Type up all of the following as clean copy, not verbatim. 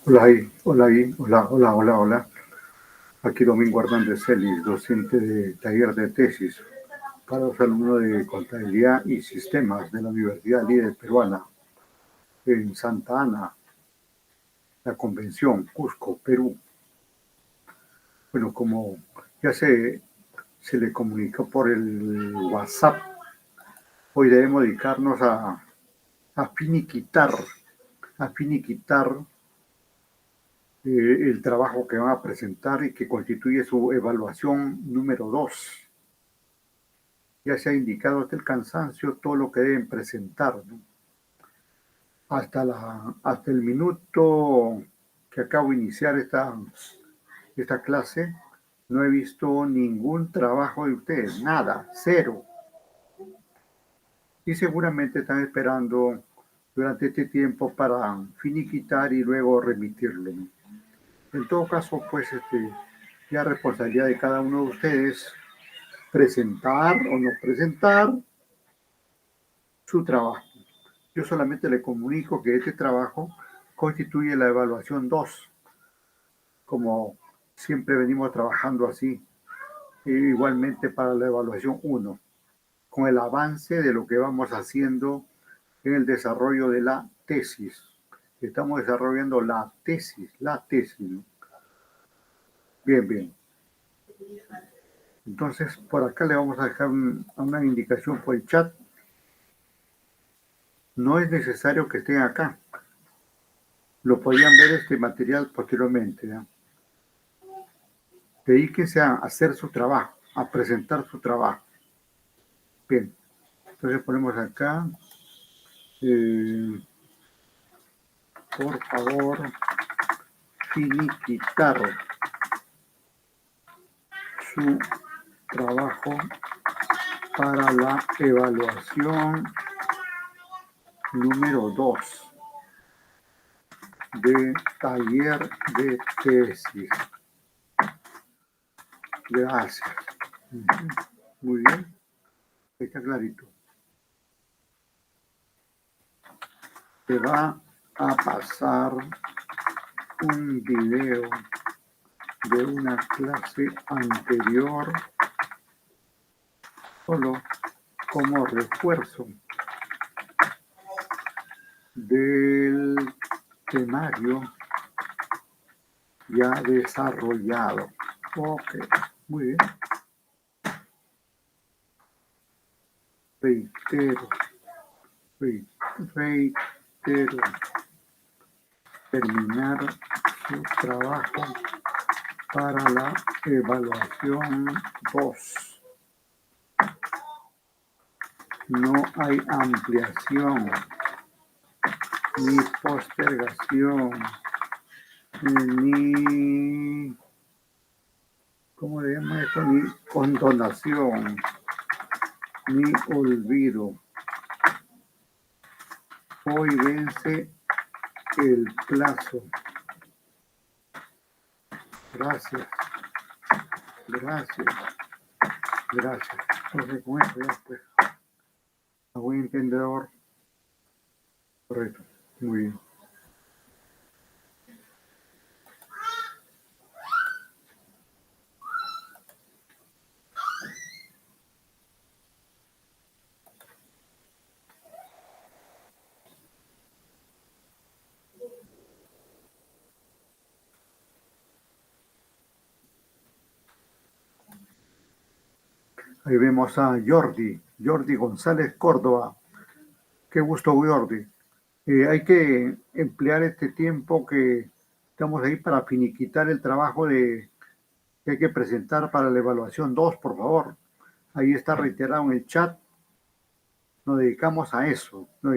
Hola ahí, hola ahí, hola, hola, hola, hola. Aquí Domingo Hernández Celis, docente de taller de tesis para los alumnos de Contabilidad y Sistemas de la Universidad Líder Peruana en Santa Ana, la Convención, Cusco, Perú. Bueno, como ya se le comunicó por el WhatsApp, hoy debemos dedicarnos a finiquitar, a finiquitar el trabajo que van a presentar y que constituye su evaluación número 2. Ya se ha indicado hasta el cansancio todo lo que deben presentar, ¿no? Hasta el minuto que acabo de iniciar esta clase, no he visto ningún trabajo de ustedes, nada, cero. Y seguramente están esperando durante este tiempo para finiquitar y luego remitirlo, ¿no? En todo caso, pues ya responsabilidad de cada uno de ustedes presentar o no presentar su trabajo. Yo solamente le comunico que este trabajo constituye la evaluación 2, como siempre venimos trabajando así, e igualmente para la evaluación 1, con el avance de lo que vamos haciendo en el desarrollo de la tesis. Estamos desarrollando la tesis, ¿no? Bien, bien. Entonces, por acá le vamos a dejar una indicación por el chat. No es necesario que estén acá. Lo podrían ver este material posteriormente, ¿no? Dedíquense a hacer su trabajo, a presentar su trabajo. Bien, entonces ponemos acá, por favor, finiquitar su trabajo para la evaluación número 2 de taller de tesis. Gracias. Muy bien, está clarito. Se va a pasar un video de una clase anterior solo como refuerzo del temario ya desarrollado. Ok, muy bien. Reitero, terminar su trabajo para la evaluación 2. No hay ampliación ni postergación ni, ¿cómo le llama esto? Ni condonación ni olvido. Hoy vence el plazo. Gracias. Entonces, con eso ya pues, a buen entendedor. Correcto. Muy bien. Ahí vemos a Jordi González Córdoba. Qué gusto, Jordi. Hay que emplear este tiempo que estamos ahí para finiquitar el trabajo que hay que presentar para la evaluación 2, por favor. Ahí está reiterado en el chat. Nos dedicamos a eso, ¿no?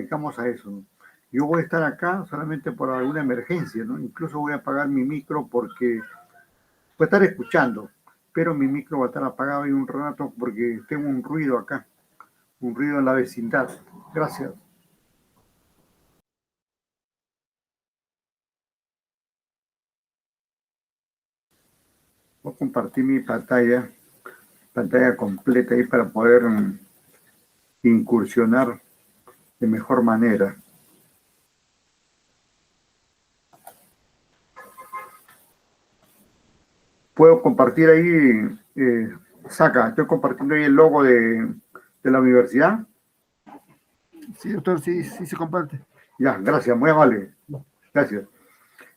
Yo voy a estar acá solamente por alguna emergencia, ¿no? Incluso voy a apagar mi micro porque voy a estar escuchando, pero mi micro va a estar apagado en un rato porque tengo un ruido acá, un ruido en la vecindad. Gracias. Voy a compartir mi pantalla completa ahí para poder incursionar de mejor manera. Puedo compartir ahí, estoy compartiendo ahí el logo de la universidad. Sí, doctor, sí, sí se comparte. Ya, gracias, muy amable. Gracias.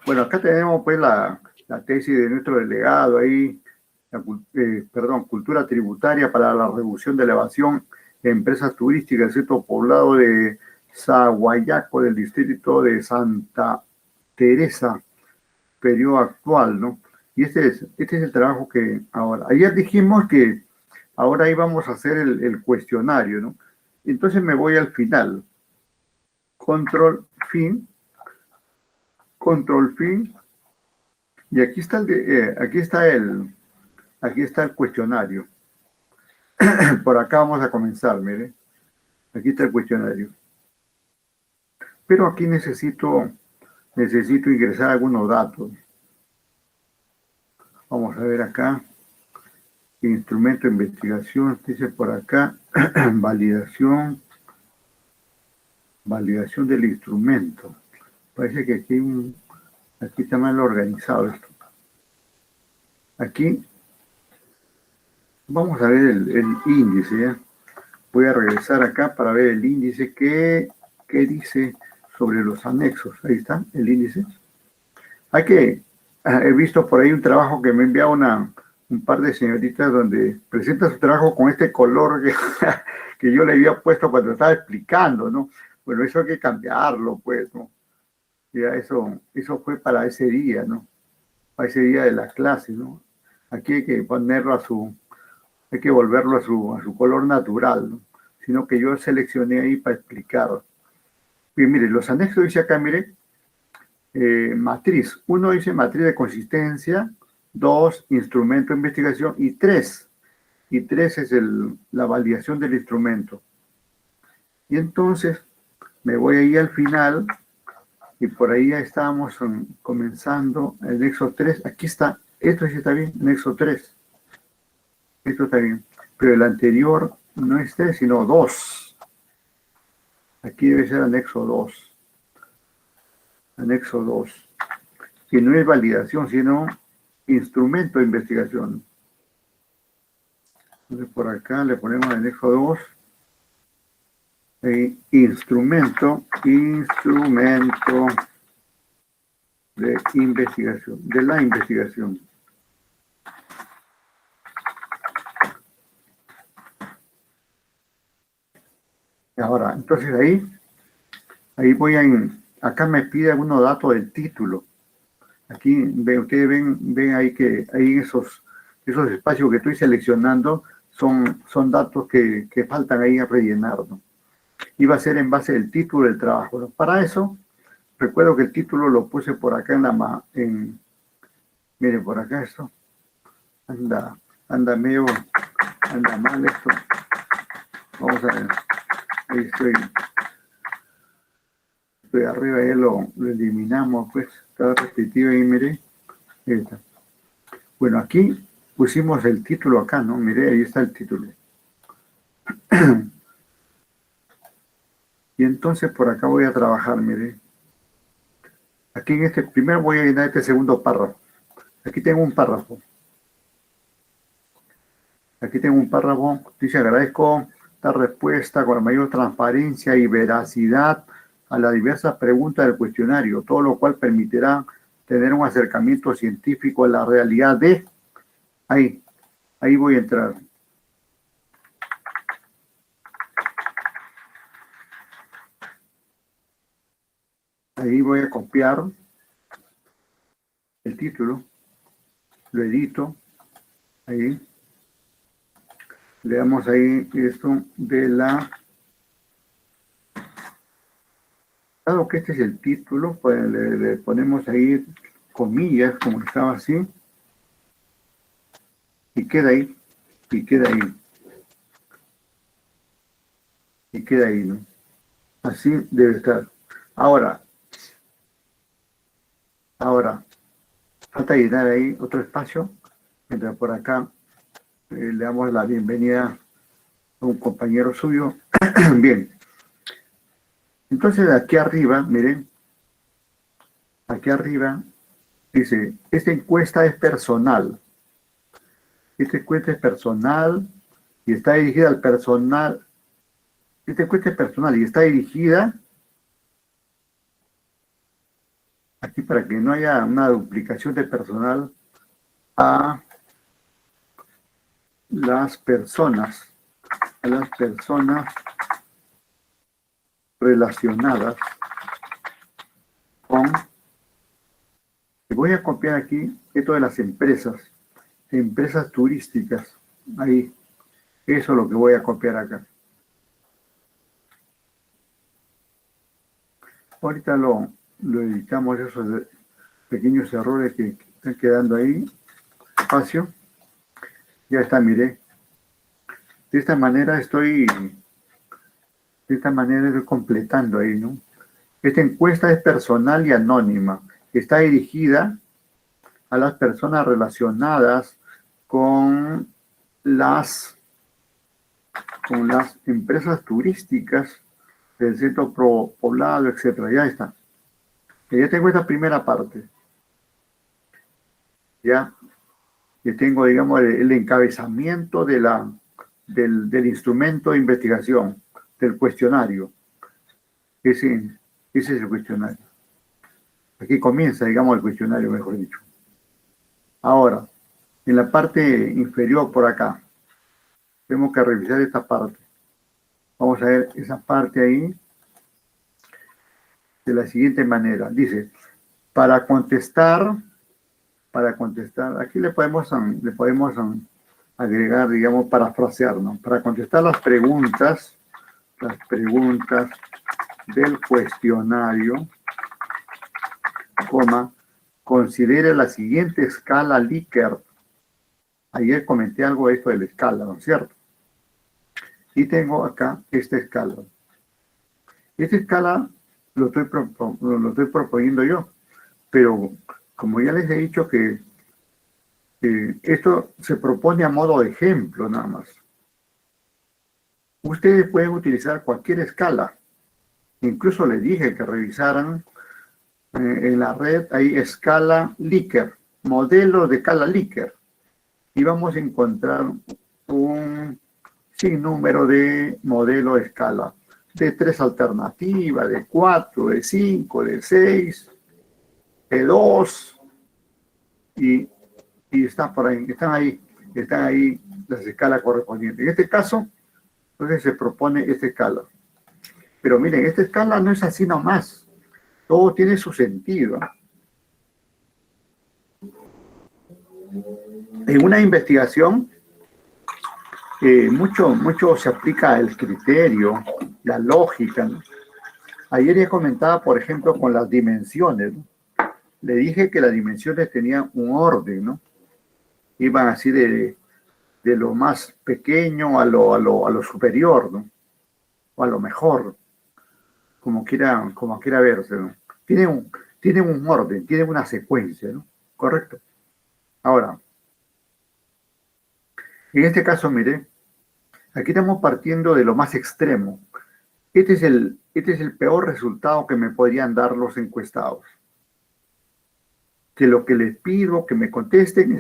Bueno, acá tenemos pues la tesis de nuestro delegado ahí, cultura tributaria para la reducción de la evasión de empresas turísticas del centro poblado de Saguayaco, del distrito de Santa Teresa, periodo actual, ¿no? Y este es el trabajo que ahora, ayer dijimos que ahora íbamos a hacer el cuestionario, ¿no? Entonces me voy al final, control fin, control fin, y aquí está aquí está el cuestionario. Por acá vamos a comenzar, mire. Aquí está el cuestionario. Pero aquí necesito ingresar algunos datos. Vamos a ver acá. Instrumento de investigación, dice por acá, validación del instrumento. Parece que aquí está mal organizado esto. Aquí vamos a ver el índice, ¿ya? Voy a regresar acá para ver el índice que dice sobre los anexos. Ahí está el índice. He visto por ahí un trabajo que me ha enviado un par de señoritas donde presenta su trabajo con este color que yo le había puesto cuando estaba explicando, ¿no? Bueno, eso hay que cambiarlo, pues, ¿no? Ya eso fue para ese día, ¿no? Para ese día de la clase, ¿no? Aquí hay que ponerlo hay que volverlo a su color natural, ¿no? Sino que yo seleccioné ahí para explicar. Bien, mire, los anexos dice acá, mire, matriz. Uno dice matriz de consistencia, dos, instrumento de investigación, y tres es la validación del instrumento. Y entonces me voy ahí al final, y por ahí ya estábamos comenzando el nexo 3. Aquí está, esto sí está bien, nexo 3. Esto está bien, pero el anterior no es 3, sino 2. Aquí debe ser anexo 2. Anexo 2. Que no es validación, sino instrumento de investigación. Entonces por acá le ponemos anexo 2. Instrumento de investigación, de la investigación. Ahora, entonces ahí voy acá me pide algunos datos del título. Aquí ustedes ven ahí que ahí esos espacios que estoy seleccionando son datos que faltan ahí a rellenar, ¿no? Y va a ser en base del título del trabajo, ¿no? Para eso, recuerdo que el título lo puse por acá miren, por acá esto, anda mal esto. Vamos a ver, ahí estoy arriba, ya lo eliminamos, pues, cada repetido ahí, mire. Ahí está. Bueno, aquí pusimos el título acá, ¿no? Mire, ahí está el título. Y entonces por acá voy a trabajar, mire. Aquí en primero voy a llenar este segundo párrafo. Aquí tengo un párrafo. Dice, agradezco la respuesta con la mayor transparencia y veracidad a las diversas preguntas del cuestionario, todo lo cual permitirá tener un acercamiento científico a la realidad de... Ahí voy a entrar. Ahí voy a copiar el título, lo edito, ahí. Le damos ahí esto de la... Dado que este es el título, pues le ponemos ahí comillas, como estaba así, y queda ahí, y queda ahí, ¿no? Así debe estar. Ahora, falta llenar ahí otro espacio, mientras por acá le damos la bienvenida a un compañero suyo. Bien. Entonces, aquí arriba, miren, aquí arriba dice, esta encuesta es personal. Esta encuesta es personal y está dirigida al personal. Esta encuesta es personal y está dirigida aquí para que no haya una duplicación de personal a las personas relacionadas con, voy a copiar aquí esto de las empresas turísticas, ahí, eso es lo que voy a copiar acá. Ahorita lo editamos, esos pequeños errores que están quedando ahí, espacio, ya está, mire. De esta manera estoy completando ahí, ¿no? Esta encuesta es personal y anónima. Está dirigida a las personas relacionadas con las empresas turísticas del centro poblado, etcétera. Ya está. Ya tengo esta primera parte. Ya tengo, digamos, el encabezamiento del instrumento de investigación, del cuestionario. Ese es el cuestionario. Aquí comienza, digamos, el cuestionario, mejor dicho. Ahora, en la parte inferior por acá, tenemos que revisar esta parte. Vamos a ver esa parte ahí de la siguiente manera. Dice, para contestar, aquí le podemos agregar, digamos, parafrasear, ¿no? Para contestar las preguntas del cuestionario, considere la siguiente escala Likert. Ayer comenté algo de esto de la escala, ¿no es cierto? Y tengo acá esta escala. Esta escala lo estoy proponiendo yo, pero como ya les he dicho que esto se propone a modo de ejemplo nada más. Ustedes pueden utilizar cualquier escala. Incluso les dije que revisaran en la red, hay escala Likert, modelo de escala Likert. Y vamos a encontrar un sinnúmero de modelos de escala, de 3 alternativas, de 4, de 5, de 6, de 2, y están ahí las escalas correspondientes. En este caso, entonces se propone esta escala. Pero miren, esta escala no es así nomás. Todo tiene su sentido. En una investigación, mucho se aplica el criterio, la lógica, ¿no? Ayer ya comentaba, por ejemplo, con las dimensiones, ¿no? Le dije que las dimensiones tenían un orden, ¿no? Iban así de lo más pequeño a lo superior, ¿no? O a lo mejor, como quiera verse, ¿no? Tienen un orden, tienen una secuencia, ¿no? Correcto. Ahora, en este caso, mire, aquí estamos partiendo de lo más extremo. Este es el peor resultado que me podrían dar los encuestados. Que lo que les pido que me contesten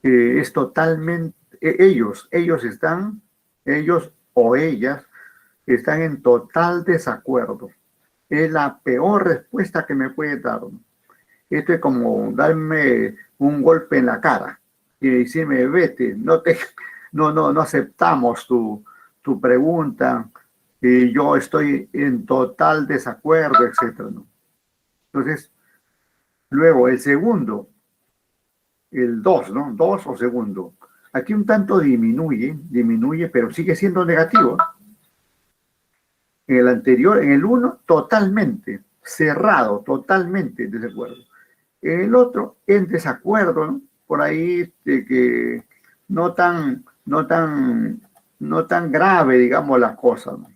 es totalmente, ellos o ellas están en total desacuerdo. Es la peor respuesta que me puede dar. Esto es como darme un golpe en la cara y decirme, vete, no aceptamos tu pregunta, y yo estoy en total desacuerdo, etcétera, ¿no? Entonces, luego el segundo, el 2, ¿no? 2 o segundo. Aquí un tanto disminuye, pero sigue siendo negativo. En el anterior, en el 1, totalmente cerrado, totalmente en desacuerdo. En el otro, en desacuerdo, ¿no? Por ahí de que no tan grave, digamos, las cosas, ¿no?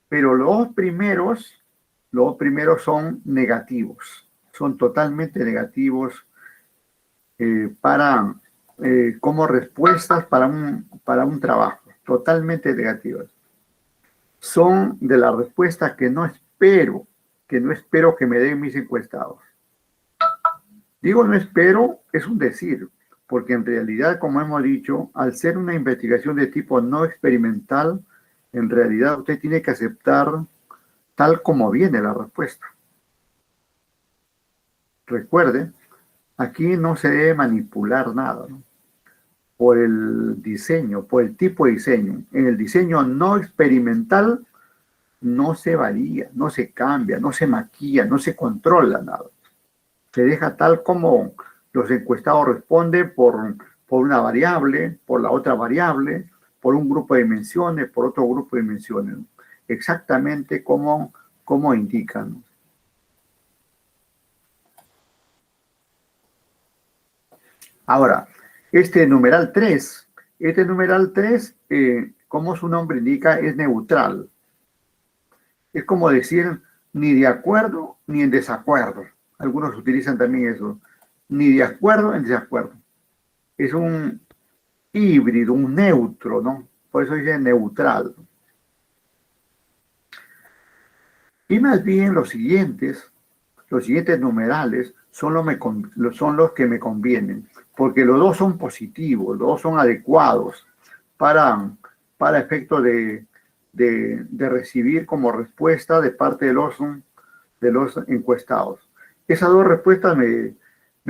Pero los primeros son negativos, son totalmente negativos como respuestas para un trabajo, totalmente negativas. Son de las respuestas que no espero que me den mis encuestados. Digo no espero, es un decir, porque en realidad, como hemos dicho, al ser una investigación de tipo no experimental, en realidad usted tiene que aceptar tal como viene la respuesta. Recuerde, aquí no se debe manipular nada, ¿no? Por el diseño, por el tipo de diseño. En el diseño no experimental no se varía, no se cambia, no se maquilla, no se controla nada. Se deja tal como los encuestados responden por una variable, por la otra variable, por un grupo de dimensiones, por otro grupo de dimensiones. Exactamente como indican. Ahora, este numeral 3, como su nombre indica, es neutral. Es como decir, ni de acuerdo ni en desacuerdo. Algunos utilizan también eso. Ni de acuerdo en desacuerdo. Es un híbrido, un neutro, ¿no? Por eso dice neutral. Y más bien los siguientes numerales son los que me convienen, porque los dos son positivos, los dos son adecuados para efecto de recibir como respuesta de parte de los encuestados. Esas dos respuestas me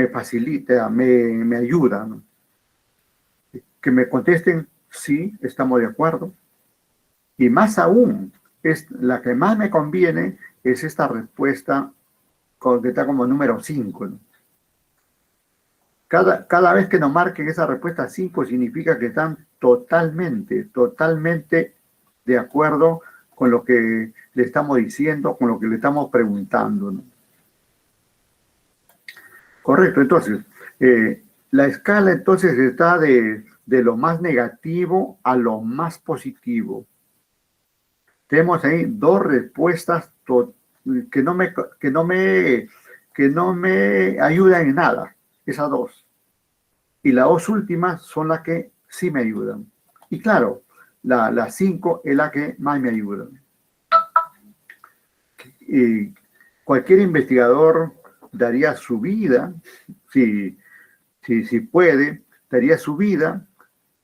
facilitan, me ayudan, ¿no? Que me contesten, sí, estamos de acuerdo. Y más aún, la que más me conviene es esta respuesta que está como número 5, ¿no? Cada vez que nos marquen esa respuesta 5 significa que están totalmente de acuerdo con lo que le estamos diciendo, con lo que le estamos preguntando, ¿no? Correcto, entonces, la escala entonces está de lo más negativo a lo más positivo. Tenemos ahí dos respuestas que no me ayudan en nada, esas dos. Y las dos últimas son las que sí me ayudan. Y claro, la 5 es la que más me ayuda. Y cualquier investigador daría su vida, si puede, daría su vida,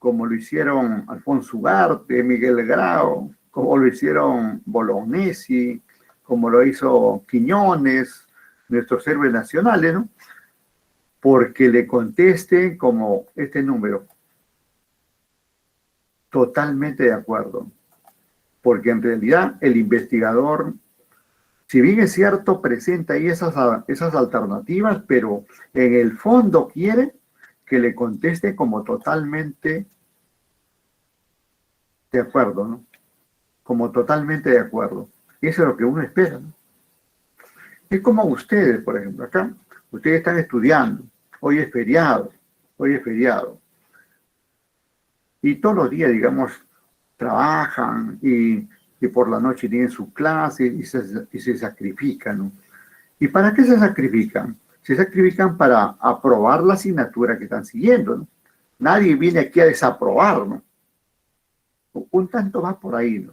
como lo hicieron Alfonso Ugarte, Miguel Grau, como lo hicieron Bolognesi, como lo hizo Quiñones, nuestros héroes nacionales, ¿no? Porque le contesten como este número. Totalmente de acuerdo. Porque en realidad el investigador, si bien es cierto, presenta ahí esas alternativas, pero en el fondo quiere que le conteste como totalmente de acuerdo, ¿no? Como totalmente de acuerdo. Eso es lo que uno espera, ¿no? Es como ustedes, por ejemplo, acá. Ustedes están estudiando. Hoy es feriado. Y todos los días, digamos, trabajan y por la noche tienen su clase y se sacrifican, ¿no? ¿Y para qué se sacrifican? Se sacrifican para aprobar la asignatura que están siguiendo, ¿no? Nadie viene aquí a desaprobar, ¿no? Un tanto va por ahí, ¿no?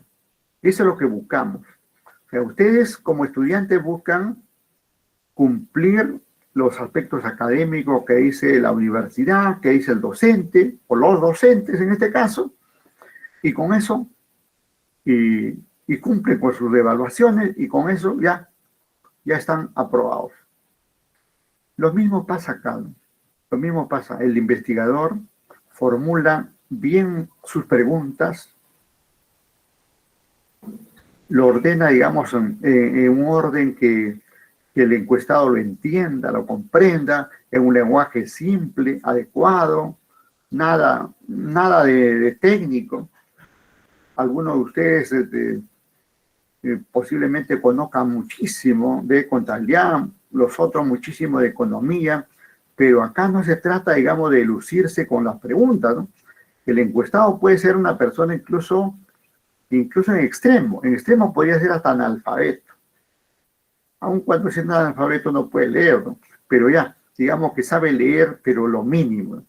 Eso es lo que buscamos. O sea, ustedes como estudiantes buscan cumplir los aspectos académicos que dice la universidad, que dice el docente, o los docentes en este caso, y con eso, y cumplen con sus evaluaciones, y con eso ya están aprobados. Lo mismo pasa acá, ¿no? Lo mismo pasa. El investigador formula bien sus preguntas, lo ordena, digamos, en un orden que el encuestado lo entienda, lo comprenda, en un lenguaje simple, adecuado, nada de técnico. Algunos de ustedes posiblemente conozcan muchísimo de contabilidad, los otros muchísimo de economía, pero acá no se trata, digamos, de lucirse con las preguntas, ¿no? El encuestado puede ser una persona incluso en extremo podría ser hasta analfabeto. Aun cuando es analfabeto no puede leer, ¿no? Pero ya, digamos que sabe leer, pero lo mínimo.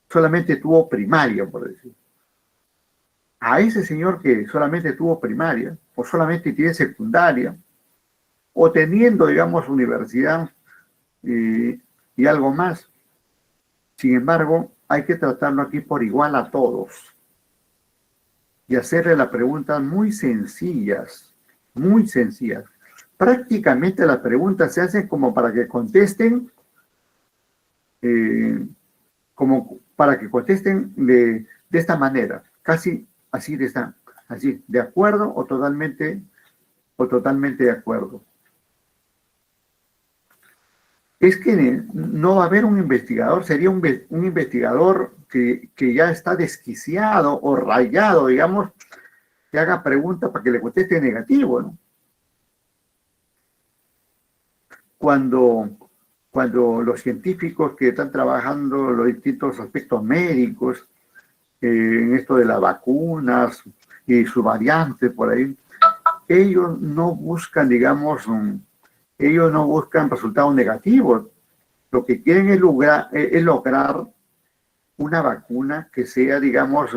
Solamente tuvo primaria, por decir. A ese señor que solamente tuvo primaria, o solamente tiene secundaria, o teniendo, digamos, universidad y algo más, Sin embargo, hay que tratarlo aquí por igual a todos y hacerle las preguntas muy sencillas, muy sencillas. Prácticamente las preguntas se hacen como para que contesten, de esta manera, casi así así, de acuerdo o totalmente de acuerdo. Es que no va a haber un investigador, sería un investigador que ya está desquiciado o rayado, digamos, que haga preguntas para que le conteste negativo, ¿no? Cuando los científicos que están trabajando los distintos aspectos médicos, en esto de las vacunas y su variante por ahí, ellos no buscan, digamos, ellos no buscan resultados negativos. Lo que quieren es lograr una vacuna que sea, digamos,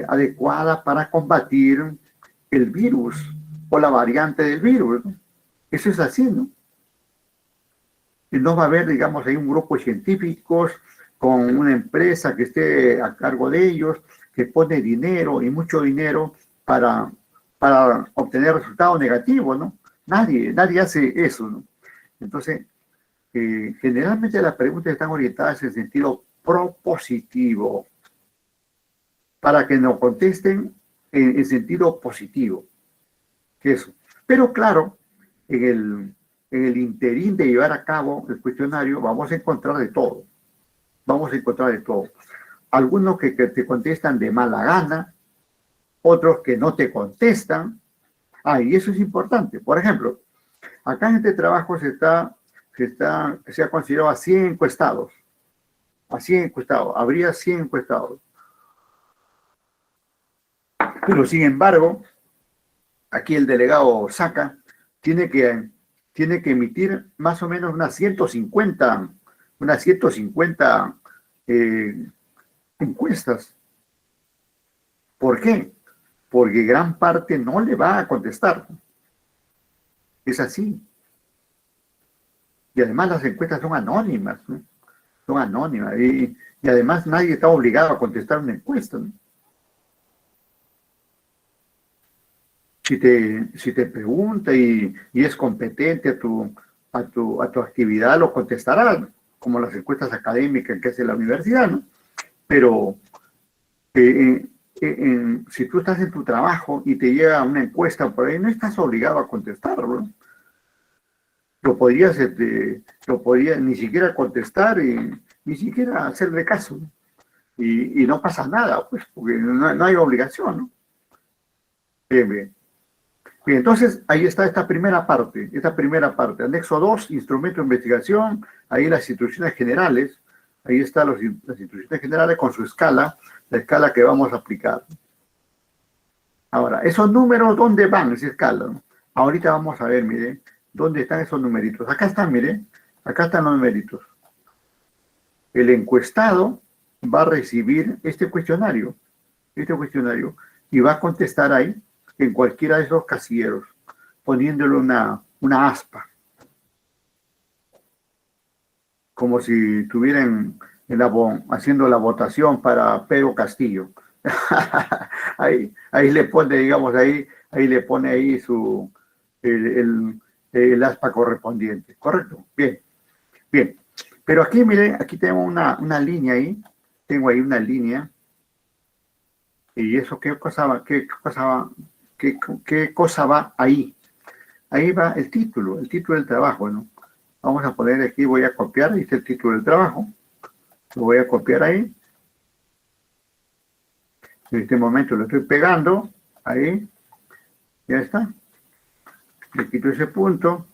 adecuada para combatir el virus o la variante del virus, ¿no? Eso es así, ¿no? Y no va a haber, digamos, ahí un grupo de científicos con una empresa que esté a cargo de ellos, que pone dinero y mucho dinero para obtener resultados negativos, ¿no? Nadie hace eso, ¿no? Entonces, generalmente las preguntas están orientadas en sentido propositivo, para que nos contesten en sentido positivo. Eso. Pero claro, en el interín de llevar a cabo el cuestionario vamos a encontrar de todo. Vamos a encontrar de todo. Algunos que te contestan de mala gana, otros que no te contestan. Y eso es importante. Por ejemplo, acá en este trabajo se ha considerado a 100 encuestados. A 100 encuestados. Habría 100 encuestados. Pero sin embargo, aquí el delegado Saca tiene que emitir más o menos unas 150 encuestas. ¿Por qué? Porque gran parte no le va a contestar. Es así. Y además las encuestas son anónimas, ¿no? Son anónimas. Y además nadie está obligado a contestar una encuesta, ¿no? Si te pregunta y es competente a tu actividad, lo contestará, como las encuestas académicas que hace la universidad, ¿no? Pero si tú estás en tu trabajo y te llega una encuesta por ahí, no estás obligado a contestarlo, ¿no? Lo podrías ni siquiera contestar y ni siquiera hacerle caso, ¿no? Y no pasa nada, pues, porque no hay obligación, ¿no? Bien, bien. Bien, entonces ahí está esta primera parte, anexo 2, instrumento de investigación, ahí las instrucciones generales, ahí están las instrucciones generales con su escala, la escala que vamos a aplicar. Ahora, esos números, ¿dónde van esa escala? Ahorita vamos a ver, mire, ¿dónde están esos numeritos? Acá están, mire, acá están los numeritos. El encuestado va a recibir este cuestionario, y va a contestar ahí, en cualquiera de esos casilleros, poniéndole una aspa, como si estuvieran haciendo la votación para Pedro Castillo. ahí le pone, digamos, ahí le pone ahí el aspa correspondiente, ¿correcto? Bien, bien. Pero aquí, mire, aquí tengo una línea ahí, tengo ahí una línea, y eso, ¿qué cosa va ahí? Ahí va el título del trabajo, ¿no? Vamos a poner aquí, voy a copiar, ahí está el título del trabajo. Lo voy a copiar ahí. En este momento lo estoy pegando, ahí. Ya está. Le quito ese punto.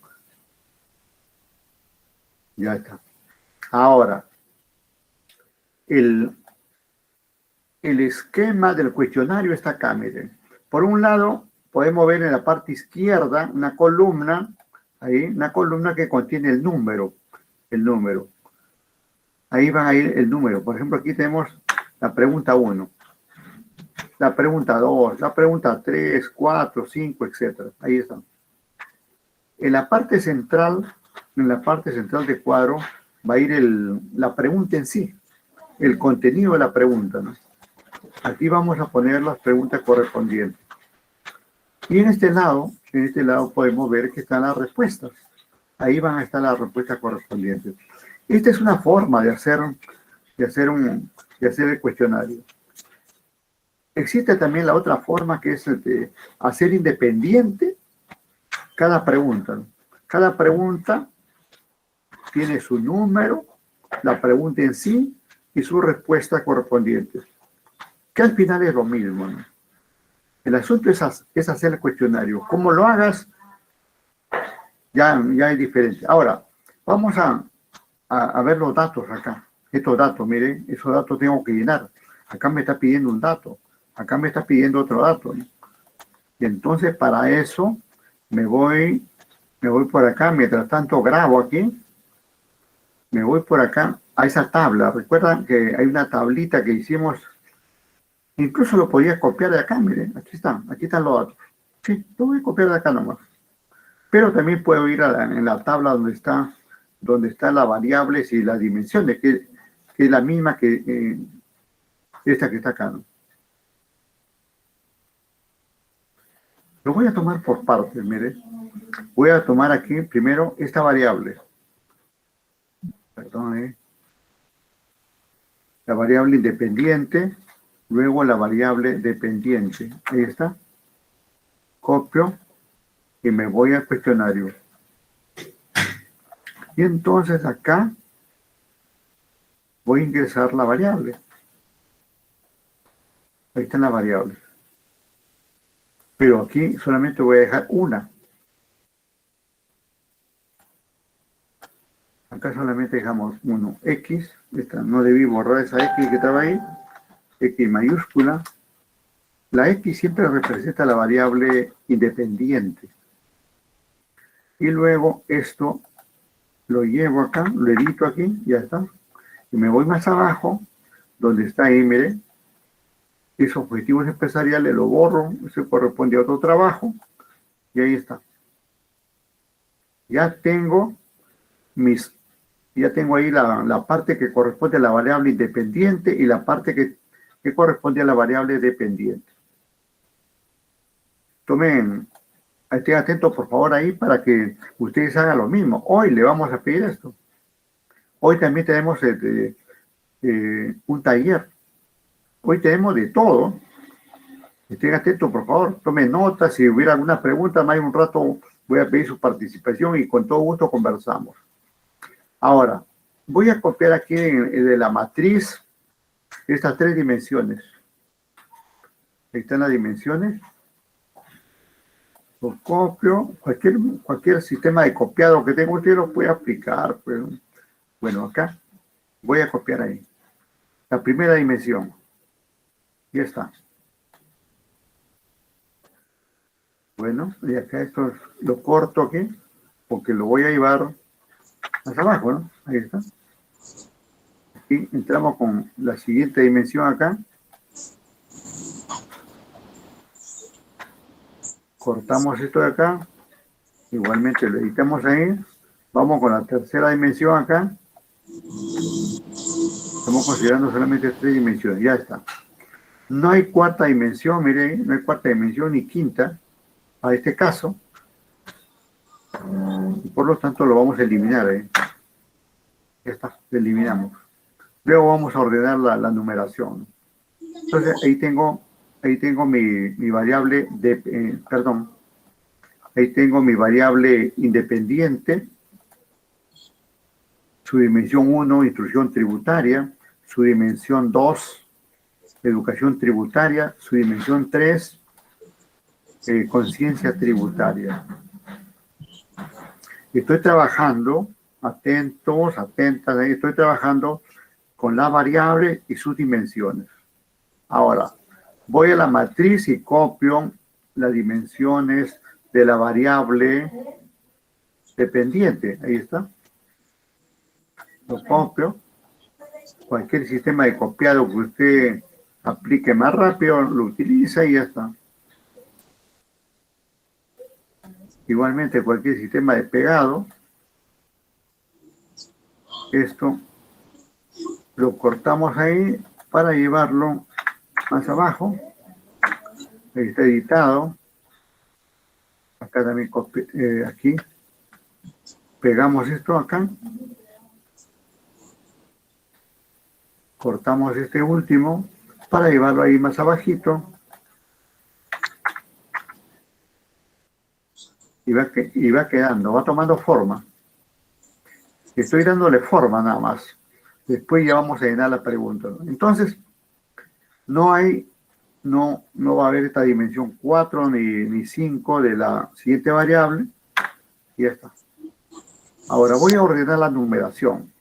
Ya está. Ahora, el esquema del cuestionario está acá, miren. Por un lado, podemos ver en la parte izquierda una columna, ahí, una columna que contiene el número. Ahí va a ir el número. Por ejemplo, aquí tenemos la pregunta 1, la pregunta 2, la pregunta 3, 4, 5, etc. Ahí están. En la parte central del cuadro va a ir la pregunta en sí, el contenido de la pregunta, ¿no? Aquí vamos a poner las preguntas correspondientes. Y en este lado podemos ver que están las respuestas. Ahí van a estar las respuestas correspondientes. Esta es una forma de hacer el cuestionario. Existe también la otra forma, que es hacer independiente cada pregunta, ¿no? Cada pregunta tiene su número, la pregunta en sí y su respuesta correspondiente, que al final es lo mismo, ¿no? El asunto es hacer el cuestionario. Cómo lo hagas, ya es diferente. Ahora, vamos a ver los datos acá. Estos datos, miren, esos datos tengo que llenar. Acá me está pidiendo un dato, acá me está pidiendo otro dato, ¿no? Y entonces para eso me voy por acá, mientras tanto grabo aquí, me voy por acá a esa tabla. Recuerdan que hay una tablita que hicimos, incluso lo podía copiar de acá, miren, aquí están los datos. Sí, lo voy a copiar de acá nomás. Pero también puedo ir en la tabla donde están las variables y las dimensiones, que es la misma que esta que está acá, ¿no? Lo voy a tomar por partes, mire. Voy a tomar aquí primero esta variable. Perdón, la variable independiente, luego la variable dependiente. Ahí está. Copio y me voy al cuestionario. Y entonces acá voy a ingresar la variable. Ahí está la variable. Pero aquí solamente voy a dejar una. Acá solamente dejamos uno. X, no debí borrar esa X que estaba ahí. X mayúscula. La X siempre representa la variable independiente. Y luego esto lo llevo acá, lo edito aquí, ya está. Y me voy más abajo, donde está ahí, mire. Esos objetivos empresariales lo borro, eso corresponde a otro trabajo. Y ahí está. Ya tengo ahí la parte que corresponde a la variable independiente y la parte que corresponde a la variable dependiente. Estén atentos por favor ahí para que ustedes hagan lo mismo. Hoy le vamos a pedir esto. Hoy también tenemos un taller. Hoy tenemos de todo. Estén atentos por favor, tomen notas. Si hubiera alguna pregunta, más un rato voy a pedir su participación y con todo gusto conversamos. Ahora, voy a copiar aquí de la matriz estas tres dimensiones. Ahí están las dimensiones. Lo copio. Cualquier sistema de copiado que tenga usted lo puede aplicar. Pues. Bueno, acá voy a copiar ahí. La primera dimensión. Ya está. Bueno, y acá esto lo corto aquí, porque lo voy a llevar hacia abajo, ¿no? Ahí está. Aquí entramos con la siguiente dimensión acá. Cortamos esto de acá. Igualmente lo editamos ahí. Vamos con la tercera dimensión acá. Estamos considerando solamente tres dimensiones. Ya está. No hay cuarta dimensión, miren, no hay cuarta dimensión ni quinta a este caso. Y por lo tanto lo vamos a eliminar. Ya está, lo eliminamos. Luego vamos a ordenar la numeración. Entonces ahí tengo mi variable ahí tengo mi variable independiente, su dimensión 1, instrucción tributaria, su dimensión 2, educación tributaria, su dimensión 3, conciencia tributaria. Estoy trabajando, atentas, ahí estoy trabajando con la variable y sus dimensiones. Ahora, voy a la matriz y copio las dimensiones de la variable dependiente. Ahí está. Lo copio. Cualquier sistema de copiado que usted aplique más rápido, lo utiliza y ya está. Igualmente, cualquier sistema de pegado. Esto lo cortamos ahí para llevarlo más abajo. Ahí está editado. Acá también aquí. Pegamos esto acá. Cortamos este último para llevarlo ahí más abajito. Y va quedando, va tomando forma. Estoy dándole forma nada más. Después ya vamos a llenar la pregunta, ¿no? Entonces, no va a haber esta dimensión 4 ni 5 de la siguiente variable. Y ya está. Ahora voy a ordenar la numeración.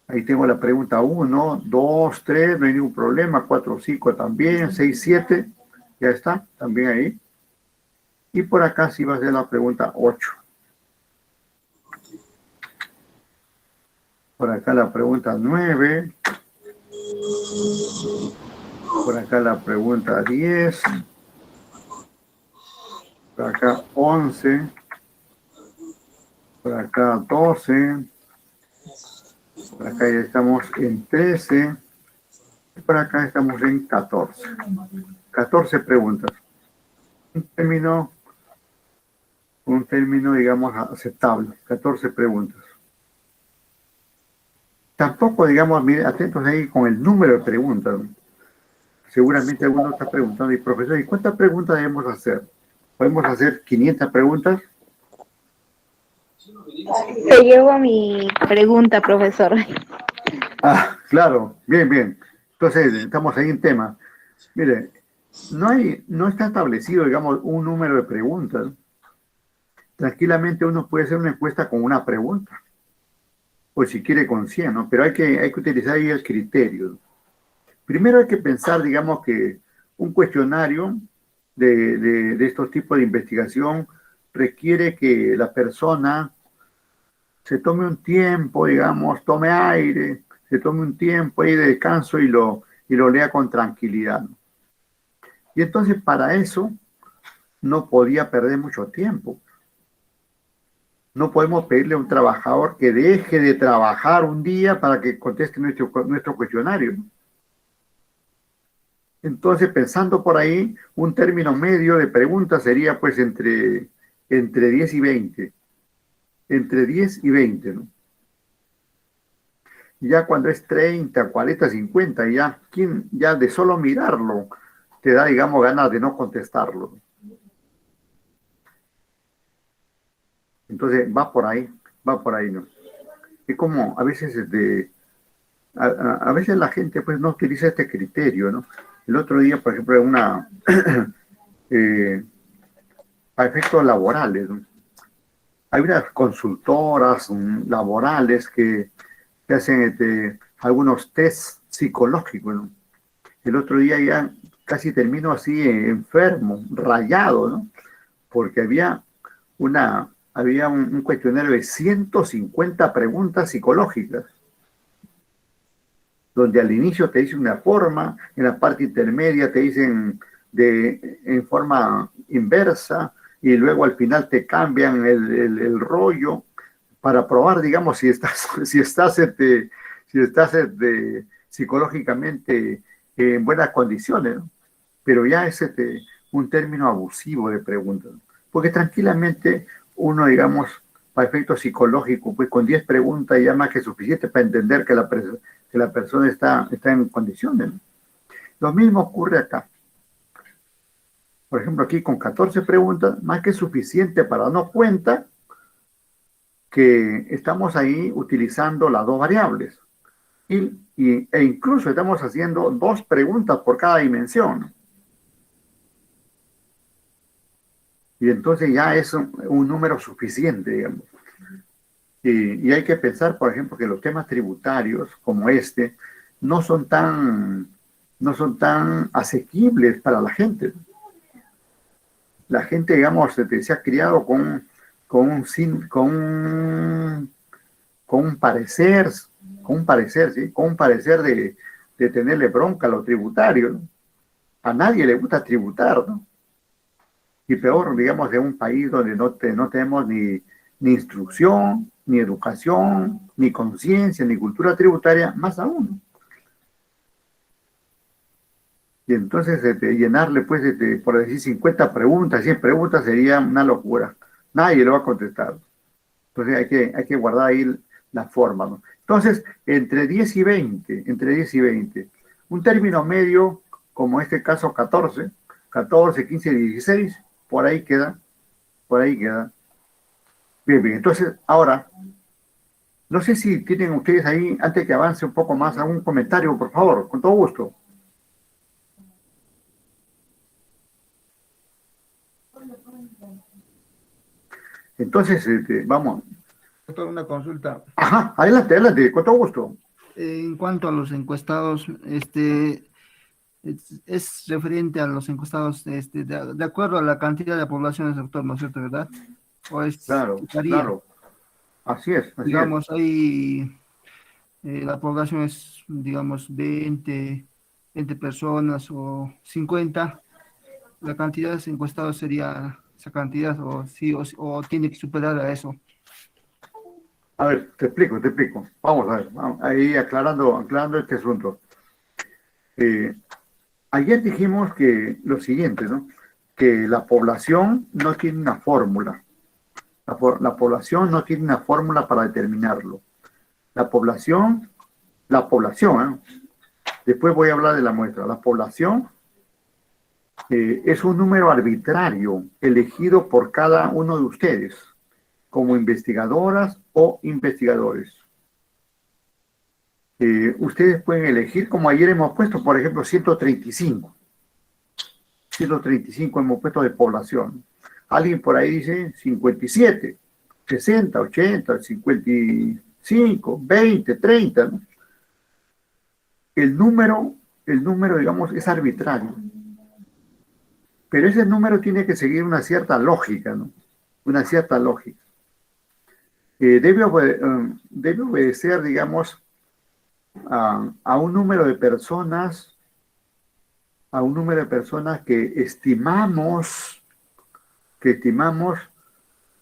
Ahí tengo la pregunta 1, 2, 3, no hay ningún problema. 4, 5 también. 6, 7, ya está, también ahí. Y por acá sí va a ser la pregunta 8. Por acá la pregunta 9. Por acá la pregunta 10. Por acá 11. Por acá 12. Por acá ya estamos en 13. Y por acá estamos en 14. 14 preguntas. Un término, digamos, aceptable. 14 preguntas. Tampoco, digamos, miren, atentos ahí con el número de preguntas. Seguramente alguno está preguntando, y profesor, ¿y cuántas preguntas debemos hacer? ¿Podemos hacer 500 preguntas? Te llevo mi pregunta, profesor. Ah, claro, bien, bien. Entonces, estamos ahí en tema. Mire, no está establecido, digamos, un número de preguntas. Tranquilamente uno puede hacer una encuesta con una pregunta, o si quiere con 100, ¿no? Pero hay que utilizar ahí el criterio. Primero hay que pensar, digamos, que un cuestionario de estos tipos de investigación requiere que la persona se tome un tiempo, digamos, tome aire, se tome un tiempo ahí de descanso y lo lea con tranquilidad, ¿no? Y entonces para eso no podía perder mucho tiempo. No podemos pedirle a un trabajador que deje de trabajar un día para que conteste nuestro cuestionario, ¿no? Entonces, pensando por ahí, un término medio de preguntas sería pues entre 10 y 20. Entre 10 y 20, ¿no? Ya cuando es 30, 40, 50, ya de solo mirarlo te da, digamos, ganas de no contestarlo. Entonces, va por ahí, ¿no? Es como a veces, a veces la gente pues no utiliza este criterio, ¿no? El otro día, por ejemplo, eh, a efectos laborales, ¿no? Hay unas consultoras laborales que hacen algunos tests psicológicos, ¿no? El otro día ya casi termino así enfermo, rayado, ¿no? Porque había un cuestionario de 150 preguntas psicológicas, donde al inicio te dicen una forma, en la parte intermedia te dicen en forma inversa, y luego al final te cambian el rollo para probar, digamos, si estás psicológicamente en buenas condiciones, ¿no? Pero ya es un término abusivo de preguntas, ¿no? Porque tranquilamente uno, digamos, para efectos psicológicos, pues con 10 preguntas ya más que suficiente para entender que la persona está en condiciones, ¿no? Lo mismo ocurre acá. Por ejemplo, aquí con 14 preguntas, más que suficiente para darnos cuenta que estamos ahí utilizando las dos variables. E incluso estamos haciendo 2 preguntas por cada dimensión, ¿no? Y entonces ya es un número suficiente, digamos. Y hay que pensar, por ejemplo, que los temas tributarios como este no son tan, no son tan asequibles para la gente. La gente, digamos, se ha criado con un, sin- con un parecer, ¿sí? Con un parecer de tenerle bronca a lo tributario, ¿no? A nadie le gusta tributar, ¿no? Y peor, digamos, de un país donde no tenemos ni instrucción, ni educación, ni conciencia, ni cultura tributaria, más aún. Y entonces llenarle, pues, por decir 50 preguntas, 100 preguntas sería una locura. Nadie lo va a contestar. Entonces hay que guardar ahí la forma, ¿no? Entonces, entre 10 y 20, entre 10 y 20, un término medio, como este caso 14, 14, 15, 16, por ahí queda, por ahí queda. Bien, bien, entonces, ahora, no sé si tienen ustedes ahí, antes que avance un poco más, algún comentario, por favor, con todo gusto. Entonces, vamos. Doctor, una consulta. Ajá, adelante, adelante, con todo gusto. En cuanto a los encuestados, es referente a los encuestados de acuerdo a la cantidad de población, doctor, ¿no es cierto, verdad? O Claro, varía. claro. Así es, así es. Digamos, ahí la población es, digamos, 20 personas o 50. La cantidad de encuestados sería esa cantidad, o sí, o tiene que superar a eso. A ver, te explico, te explico. Vamos a ver, ahí aclarando este asunto. Ayer dijimos que lo siguiente, ¿no? Que la población no tiene una fórmula. La población no tiene una fórmula para determinarlo. La población, ¿eh? Después voy a hablar de la muestra. La población es un número arbitrario elegido por cada uno de ustedes como investigadoras o investigadores. Ustedes pueden elegir, como ayer hemos puesto, por ejemplo, 135. 135 hemos puesto de población. Alguien por ahí dice 57, 60, 80, 55, 20, 30, ¿no? El número, digamos, es arbitrario. Pero ese número tiene que seguir una cierta lógica, ¿no? Una cierta lógica. Debe obedecer, digamos, a un número de personas, que estimamos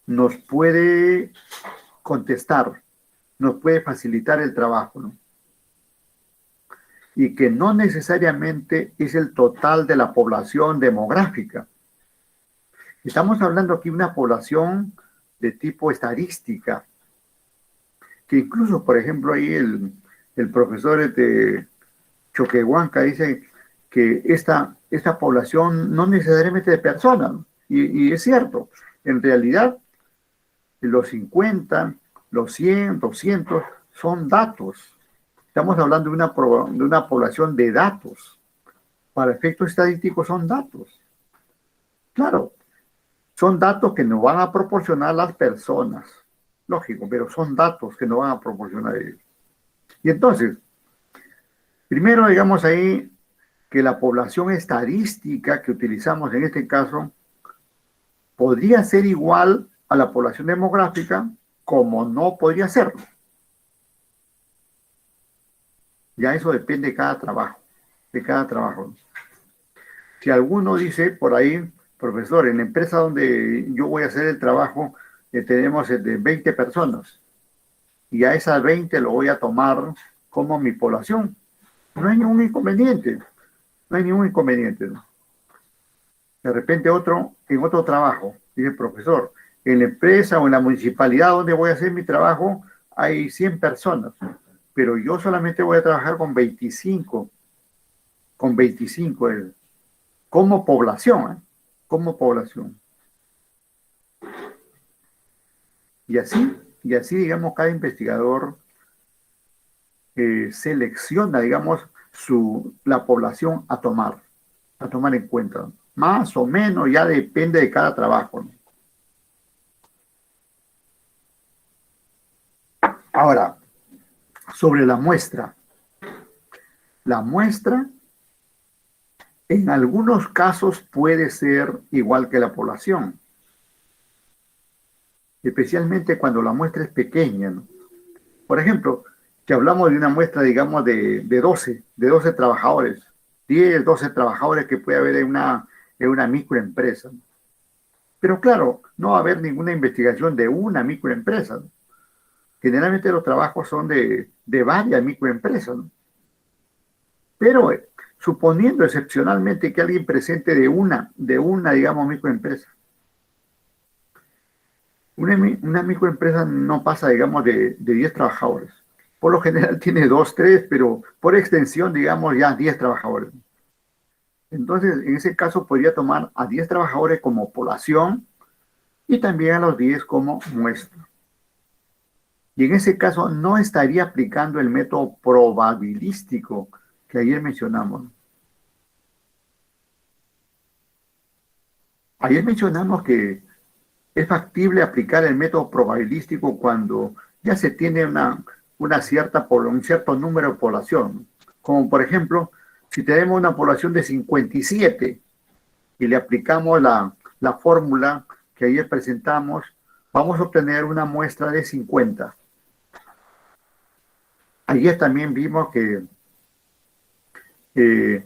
nos puede contestar, nos puede facilitar el trabajo, ¿no? Y que no necesariamente es el total de la población demográfica. Estamos hablando aquí de una población de tipo estadística, que incluso, por ejemplo, ahí el profesor Choquehuanca dice que esta población no necesariamente de personas, ¿no? Y es cierto, en realidad los 50, los 100, 200 son datos. Estamos hablando de una población de datos. Para efectos estadísticos son datos. Claro, son datos que nos van a proporcionar las personas. Lógico, pero son datos que nos van a proporcionar ellos. Y entonces, primero digamos ahí que la población estadística que utilizamos en este caso podría ser igual a la población demográfica, como no podría serlo. Ya eso depende de cada trabajo. Si alguno dice por ahí, profesor, en la empresa donde yo voy a hacer el trabajo, tenemos 20 personas, y a esas 20 lo voy a tomar como mi población. No hay ningún inconveniente, ¿no? De repente en otro trabajo, dice profesor, en la empresa o en la municipalidad donde voy a hacer mi trabajo hay 100 personas, pero yo solamente voy a trabajar con 25 como población, ¿eh? Como población. Y así, digamos, cada investigador selecciona, digamos, la población a tomar en cuenta. Más o menos ya depende de cada trabajo, ¿no? Ahora, sobre la muestra. La muestra en algunos casos puede ser igual que la población, especialmente cuando la muestra es pequeña, ¿no? Por ejemplo, que hablamos de una muestra, digamos, de 12 trabajadores, 10, 12 trabajadores que puede haber en una microempresa, ¿no? Pero claro, no va a haber ninguna investigación de una microempresa, ¿no? generalmente los trabajos son de varias microempresas, ¿no? Pero suponiendo excepcionalmente que alguien presente de una, digamos, microempresa. Una microempresa no pasa, digamos, de 10 trabajadores. Por lo general tiene 2, 3, pero por extensión, digamos, ya 10 trabajadores. Entonces, en ese caso podría tomar a 10 trabajadores como población y también a los 10 como muestra. Y en ese caso no estaría aplicando el método probabilístico que ayer mencionamos. Ayer mencionamos que es factible aplicar el método probabilístico cuando ya se tiene un cierto número de población. Como por ejemplo, si tenemos una población de 57 y le aplicamos la fórmula que ayer presentamos, vamos a obtener una muestra de 50. Ayer también vimos que en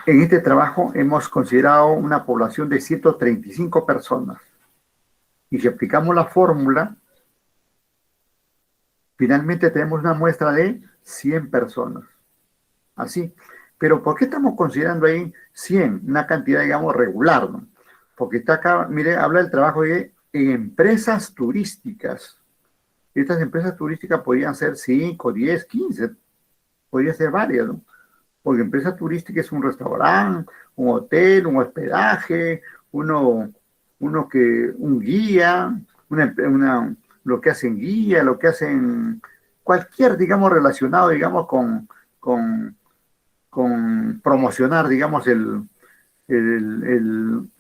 este trabajo hemos considerado una población de 135 personas. Y si aplicamos la fórmula, finalmente tenemos una muestra de 100 personas. Así. Pero ¿por qué estamos considerando ahí 100? Una cantidad, digamos, regular, ¿no? Porque está acá, mire, habla del trabajo de empresas turísticas. Estas empresas turísticas podrían ser 5, 10, 15, podría ser varias, ¿no? Porque empresa turística es un restaurante, un hotel, un hospedaje, un guía, lo que hacen guía, lo que hacen cualquier, digamos, relacionado, digamos, con, con promocionar, digamos,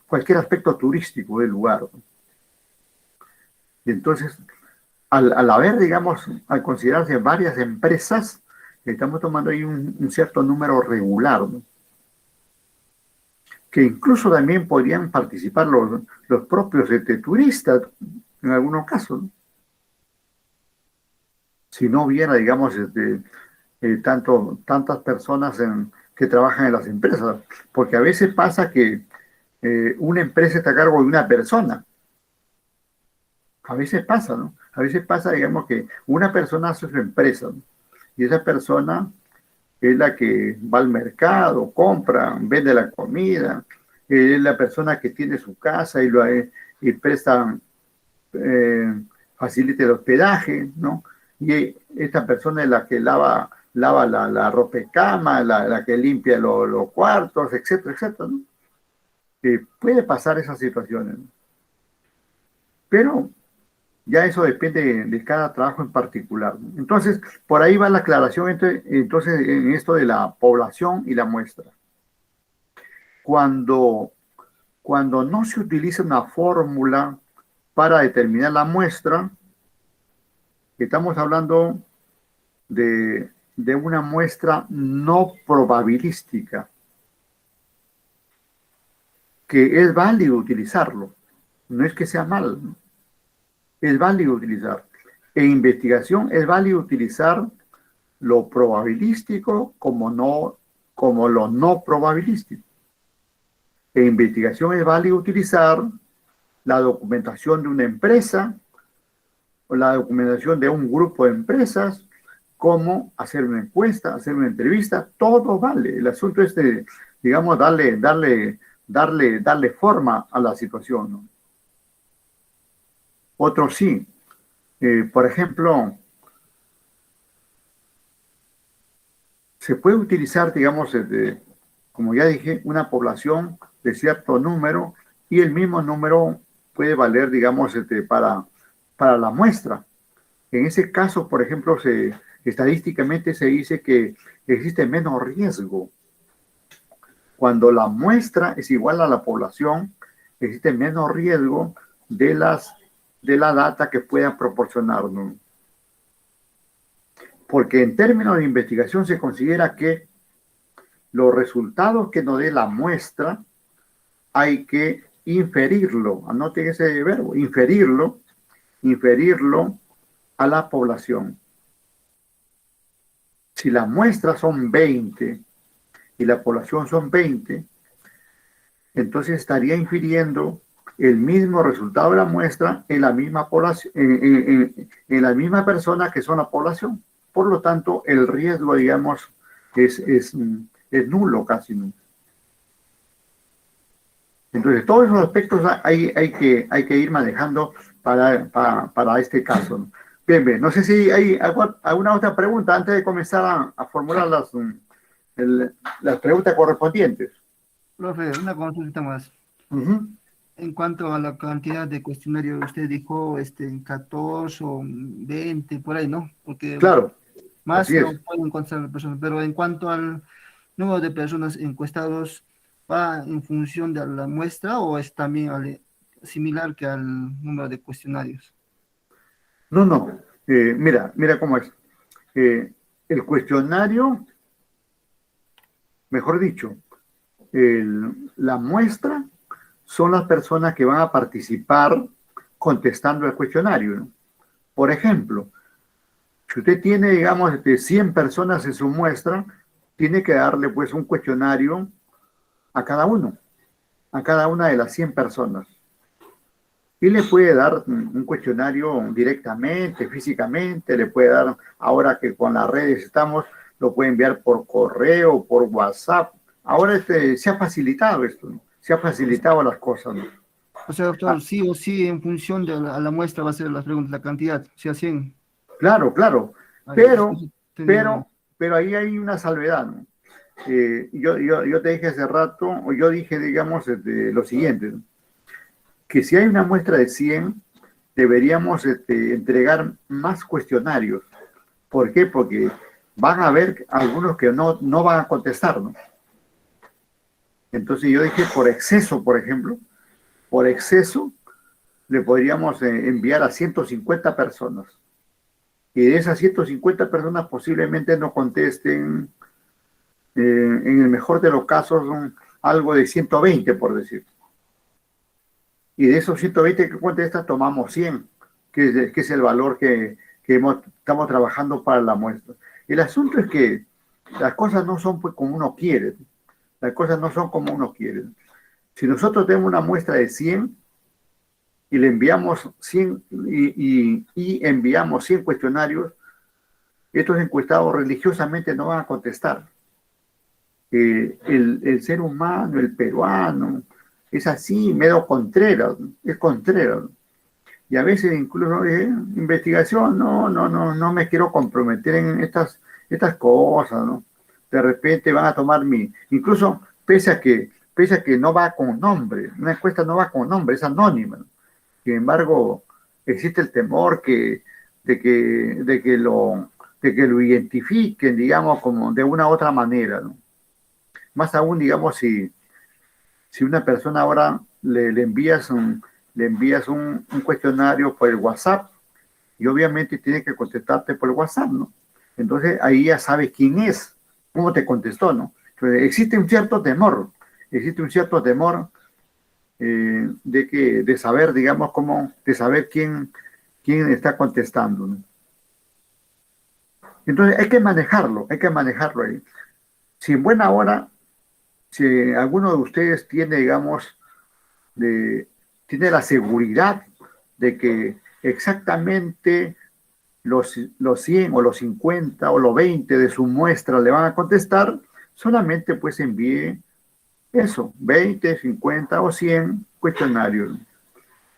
cualquier aspecto turístico del lugar. Y entonces, al haber, digamos, al considerarse varias empresas, estamos tomando ahí un cierto número regular, ¿no? Que incluso también podrían participar los propios turistas en algunos casos, ¿no? Si no hubiera, digamos, tantas personas que trabajan en las empresas, porque a veces pasa que una empresa está a cargo de una persona. A veces pasa, ¿no? A veces pasa, digamos, que una persona hace su empresa, ¿no? Y esa persona es la que va al mercado, compra, vende la comida, es la persona que tiene su casa y presta, eh, facilita el hospedaje, ¿no? Y esta persona es la que lava la ropa de cama, la que limpia los cuartos, etcétera, etcétera, ¿no? Puede pasar esas situaciones, ¿no? Pero ya eso depende de cada trabajo en particular, ¿no? Entonces, por ahí va la aclaración entonces en esto de la población y la muestra. Cuando, cuando no se utiliza una fórmula para determinar la muestra, estamos hablando de una muestra no probabilística, que es válido utilizarlo. No es que sea mal, ¿no? Es válido utilizar. En investigación es válido utilizar lo probabilístico como lo no probabilístico. En investigación es válido utilizar la documentación de una empresa o la documentación de un grupo de empresas, como hacer una encuesta, hacer una entrevista, todo vale. El asunto es digamos, darle forma a la situación, ¿no? Otro sí. Por ejemplo, se puede utilizar, digamos, como ya dije, una población de cierto número y el mismo número puede valer, digamos, para la muestra. En ese caso, por ejemplo, estadísticamente se dice que existe menos riesgo. Cuando la muestra es igual a la población, existe menos riesgo de la data que puedan proporcionarnos. Porque en términos de investigación se considera que los resultados que nos dé la muestra hay que inferirlo, anoten ese verbo, inferirlo a la población. Si las muestras son 20 y la población son 20, entonces estaría infiriendo el mismo resultado de la muestra en la misma población, en la misma persona que son la población. Por lo tanto, el riesgo, digamos, es nulo, casi nulo. Entonces, todos esos aspectos hay que ir manejando para este caso, ¿no? Bien, bien. No sé si hay alguna otra pregunta antes de comenzar a formular las preguntas correspondientes. Profe, una consulta más. Ujú. En cuanto a la cantidad de cuestionarios, usted dijo 14 o 20, por ahí, ¿no? Porque Claro, más así no es. pueden encontrar las personas, pero en cuanto al número de personas encuestados, ¿va en función de la muestra o es también similar que al número de cuestionarios? No, no. Mira cómo es. El cuestionario, mejor dicho, la muestra son las personas que van a participar contestando el cuestionario, ¿no? Por ejemplo, si usted tiene, digamos, 100 personas en su muestra, tiene que darle pues un cuestionario a cada uno, a cada una de las 100 personas. Y le puede dar un cuestionario directamente, físicamente, le puede dar, ahora que con las redes estamos, lo puede enviar por correo, por WhatsApp. Ahora se ha facilitado esto, ¿no? Se ha facilitado las cosas, ¿no? O sea, doctor, Ah, sí o sí, en función de la muestra va a ser las preguntas, la cantidad, si a 100. claro, claro, Ah, ya, pero, eso tenía duda. pero ahí hay una salvedad, ¿no? Yo te dije hace rato, o yo dije, digamos, lo siguiente, ¿no? Que si hay una muestra de 100 deberíamos entregar más cuestionarios. ¿Por qué? Porque van a haber algunos que no van a contestar, ¿no? Entonces yo dije, por exceso, por ejemplo, por exceso le podríamos enviar a 150 personas. Y de esas 150 personas posiblemente no contesten, en el mejor de los casos, algo de 120, por decir. Y de esos 120 que contestan, tomamos 100, que es el valor que estamos trabajando para la muestra. El asunto es que las cosas no son pues como uno quiere. Las cosas no son como uno quiere. Si nosotros tenemos una muestra de 100 y le enviamos 100 y enviamos 100 cuestionarios, estos encuestados religiosamente no van a contestar. El ser humano, el peruano, es así, medio contreras, es contreras. Y a veces incluso investigación, no me quiero comprometer en estas cosas, ¿no? De repente van a tomar incluso pese a que no va con nombre, una encuesta no va con nombre, es anónima, ¿no? Sin embargo, existe el temor de que, de que lo, de que lo identifiquen, digamos, como de una u otra manera, ¿no? Más aún, digamos, si una persona ahora le envías un cuestionario por el WhatsApp y obviamente tiene que contestarte por el WhatsApp, ¿no? Entonces ahí ya sabes quién es, cómo te contestó, ¿no? Entonces, existe un cierto temor de saber, digamos, de saber quién está contestando, ¿no? Entonces hay que manejarlo ahí. Si en buena hora, si alguno de ustedes tiene, digamos, tiene la seguridad de que exactamente los 100 o los 50 o los 20 de su muestra le van a contestar, solamente pues envíe eso, 20, 50 o 100 cuestionarios.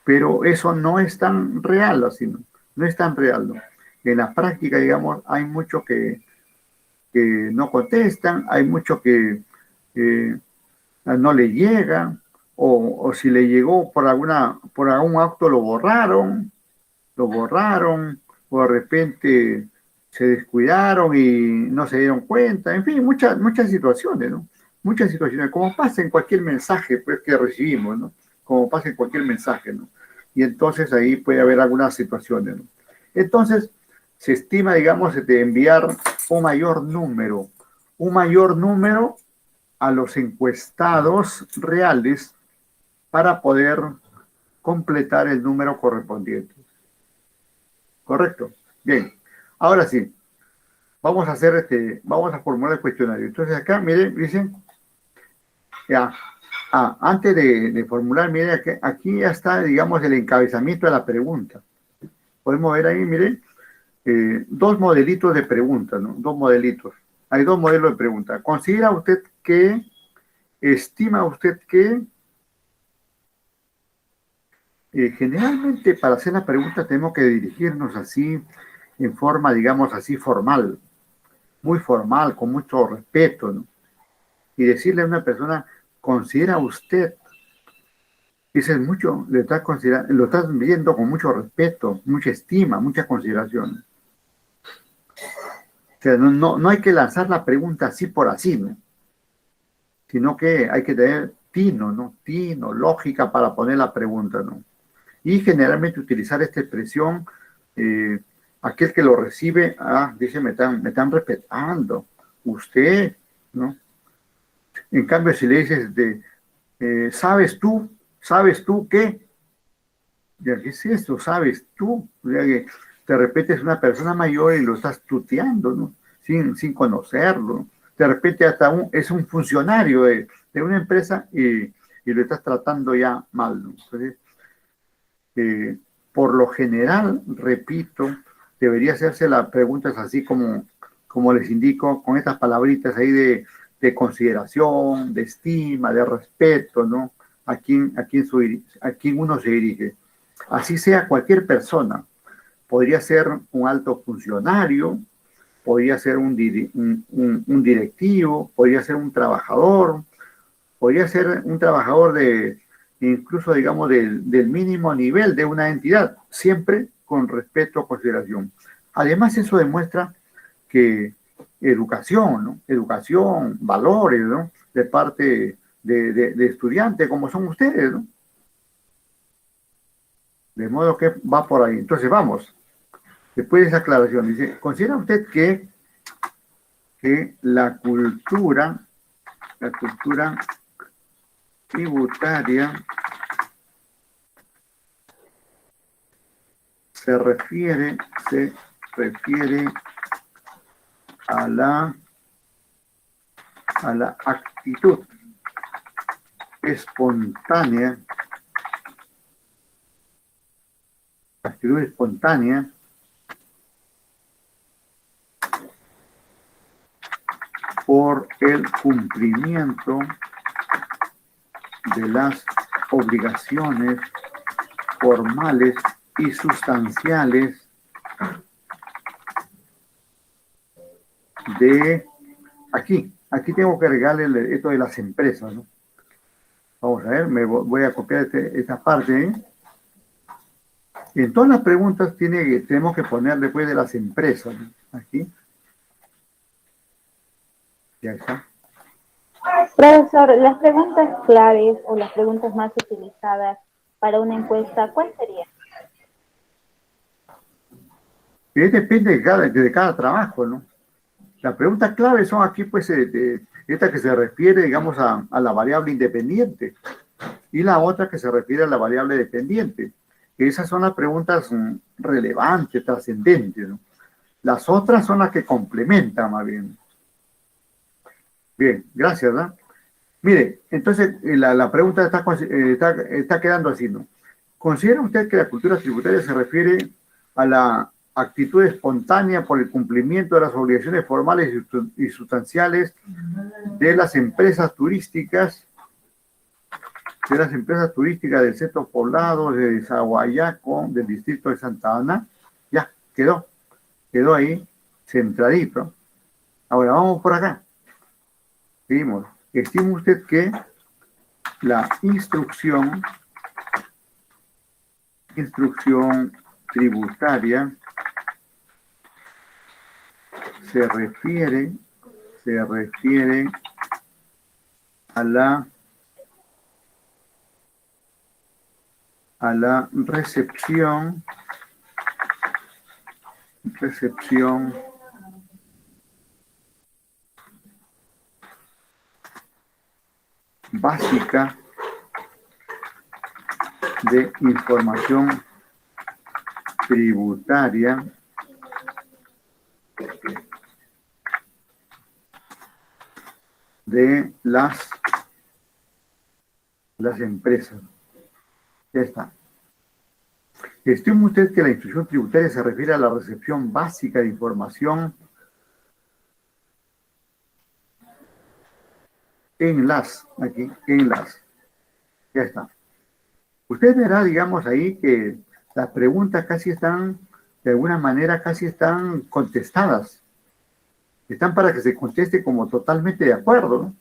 Pero eso no es tan real, así, no es tan real, ¿no? En la práctica, digamos, hay muchos que no contestan, hay muchos que no le llega, o si le llegó por algún acto lo borraron, o de repente se descuidaron y no se dieron cuenta, en fin, muchas situaciones, ¿no? Muchas situaciones, como pasa en cualquier mensaje pues, que recibimos, ¿no? Como pasa en cualquier mensaje, ¿no? Y entonces ahí puede haber algunas situaciones, ¿no? Entonces, se estima, digamos, de enviar un mayor número a los encuestados reales para poder completar el número correspondiente. ¿Correcto? Bien. Ahora sí, vamos a formular el cuestionario. Entonces acá, miren, dicen, ya, Antes de formular, mire, aquí ya está, digamos, el encabezamiento de la pregunta. Podemos ver ahí, mire, dos modelitos de preguntas, ¿no? Dos modelitos. Hay dos modelos de pregunta. ¿Considera usted que, estima usted que, generalmente para hacer la pregunta tenemos que dirigirnos así, en forma, digamos así, formal, muy formal, con mucho respeto, ¿no? Y decirle a una persona, ¿considera usted? Dices mucho, lo estás viendo con mucho respeto, mucha estima, mucha consideración. O sea, no hay que lanzar la pregunta así por así, ¿no? Sino que hay que tener tino, ¿no? Tino, lógica para poner la pregunta, ¿no? Y generalmente utilizar esta expresión, aquel que lo recibe, dice, me están respetando, usted, ¿no? En cambio, si le dices, ¿sabes tú qué? Ya, ¿qué es esto? ¿Sabes tú? Ya que de repente es una persona mayor y lo estás tuteando, ¿no? Sin conocerlo. De repente hasta es un funcionario de una empresa y lo estás tratando ya mal, ¿no? Entonces, eh, por lo general, repito, debería hacerse las preguntas así como les indico, con estas palabritas ahí de consideración, de estima, de respeto, ¿no? A quién uno se dirige. Así sea cualquier persona. Podría ser un alto funcionario, podría ser un directivo, podría ser un trabajador, podría ser un trabajador incluso digamos, del mínimo nivel de una entidad, siempre con respeto, consideración. Además, eso demuestra que educación, ¿no? Educación, valores, ¿no? De parte de estudiantes como son ustedes, ¿no? De modo que va por ahí. Entonces, vamos. Después de esa aclaración, dice, ¿considera usted que la cultura tributaria se refiere a la actitud espontánea, por el cumplimiento de las obligaciones formales y sustanciales de aquí tengo que agregarle esto de las empresas, ¿no? Vamos a ver, voy a copiar esta parte, ¿eh? En todas las preguntas tenemos que poner después de las empresas, ¿no? Aquí. Ya está. Profesor, las preguntas claves o las preguntas más utilizadas para una encuesta, ¿cuál sería? Depende de cada trabajo, ¿no? Las preguntas claves son aquí, pues, esta que se refiere, digamos, a la variable independiente y la otra que se refiere a la variable dependiente. Esas son las preguntas relevantes, trascendentes, ¿no? Las otras son las que complementan, más bien. Bien, gracias, ¿no? Mire, entonces la pregunta está quedando así, ¿no? ¿Considera usted que la cultura tributaria se refiere a la actitud espontánea por el cumplimiento de las obligaciones formales y sustanciales de las empresas turísticas, del centro poblado, de Zahuayaco, del distrito de Santa Ana? Ya, quedó ahí, centradito. Ahora vamos por acá. Seguimos. ¿Estima usted que la instrucción tributaria se refiere a la recepción básica de información tributaria de las las empresas. Ya está. Estima usted que la instrucción tributaria se refiere a la recepción básica de información aquí, en las. Ya está. Usted verá, digamos, ahí que las preguntas casi están, de alguna manera, casi están contestadas. Están para que se conteste como totalmente de acuerdo, ¿no?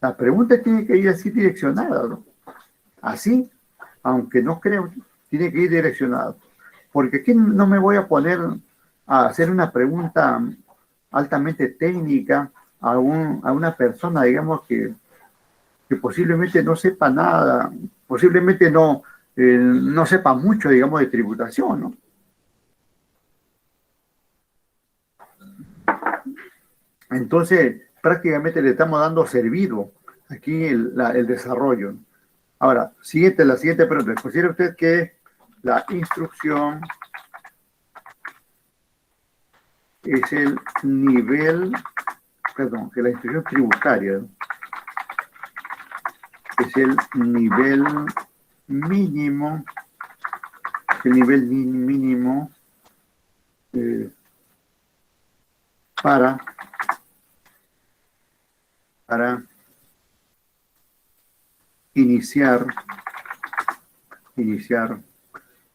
La pregunta tiene que ir así direccionada, ¿no? Así, aunque no creo, tiene que ir direccionada. Porque aquí no me voy a poner a hacer una pregunta altamente técnica a una persona, digamos, que posiblemente no sepa nada, posiblemente no sepa mucho, digamos, de tributación, ¿no? Entonces, prácticamente le estamos dando servido aquí el desarrollo. Ahora, la siguiente pregunta. ¿Considera usted que la instrucción es el nivel, perdón, que la instrucción tributaria es el nivel mínimo, eh, para iniciar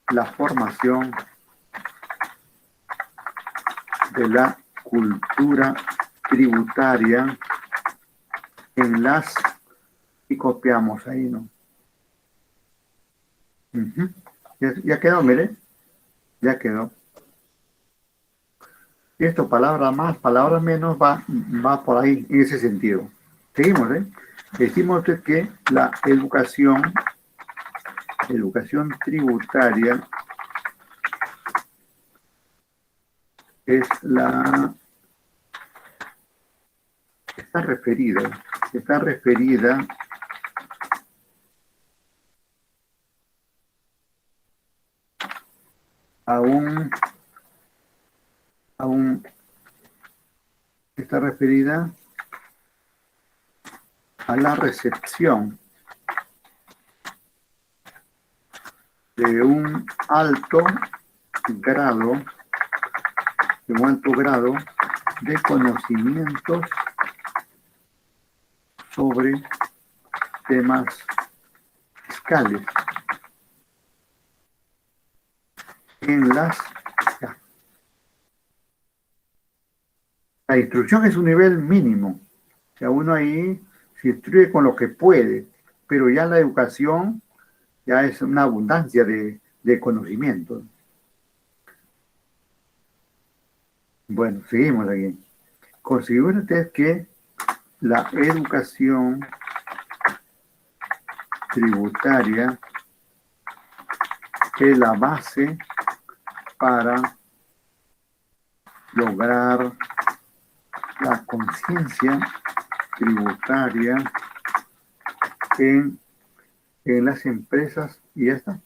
la formación de la cultura tributaria en las, y copiamos ahí, ¿no? Ya quedó, mire, ya quedó. Esto, palabra más, palabra menos, va por ahí, en ese sentido. Seguimos, ¿eh? Decimos que la educación tributaria está referida a está referida a la recepción de un alto grado de conocimientos sobre temas fiscales en la instrucción es un nivel mínimo. O sea, uno ahí se instruye con lo que puede, pero ya la educación ya es una abundancia de conocimiento. Bueno, seguimos aquí. Considera usted que la educación tributaria es la base para lograr la conciencia tributaria en las empresas, y ya está.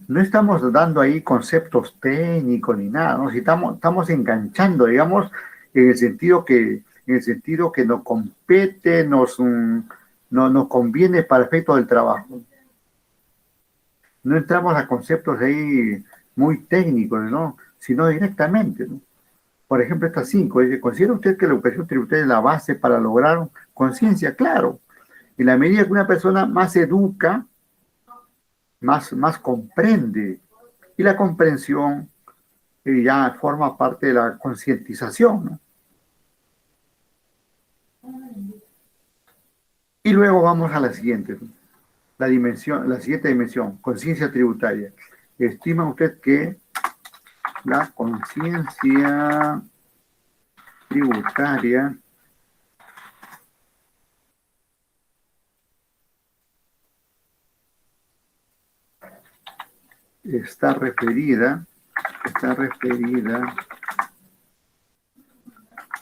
No estamos dando ahí conceptos técnicos ni nada, ¿no? Si estamos enganchando, digamos, en el sentido que nos compete, nos conviene para efecto del trabajo. No entramos a conceptos ahí muy técnicos, ¿no? Sino directamente, ¿no? Por ejemplo, estas 5, dice, ¿considera usted que la educación tributaria es la base para lograr conciencia? Claro. En la medida que una persona más educa, más comprende. Y la comprensión ya forma parte de la concientización, ¿no? Y luego vamos a la siguiente, ¿no? La siguiente dimensión, conciencia tributaria. ¿Estima usted que la conciencia tributaria está referida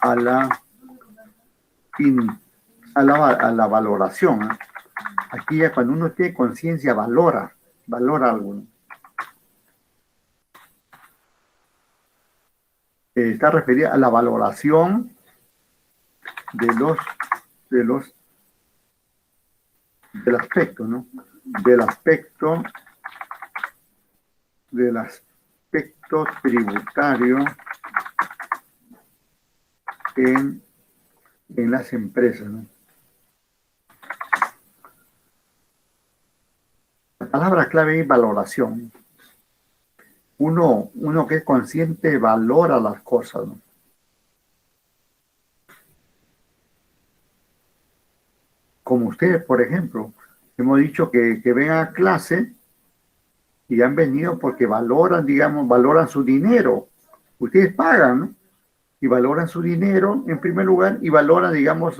a la valoración, ¿eh? Aquí ya cuando uno tiene conciencia valora algo, ¿no? Está referida a la valoración de los del aspecto, ¿no? Del aspecto tributario en las empresas, ¿no? La palabra clave es valoración. Uno que es consciente valora las cosas, ¿no? Como ustedes, por ejemplo, hemos dicho que vengan a clase y han venido porque valoran, digamos, valoran su dinero. Ustedes pagan, ¿no? Y valoran su dinero en primer lugar y valoran, digamos,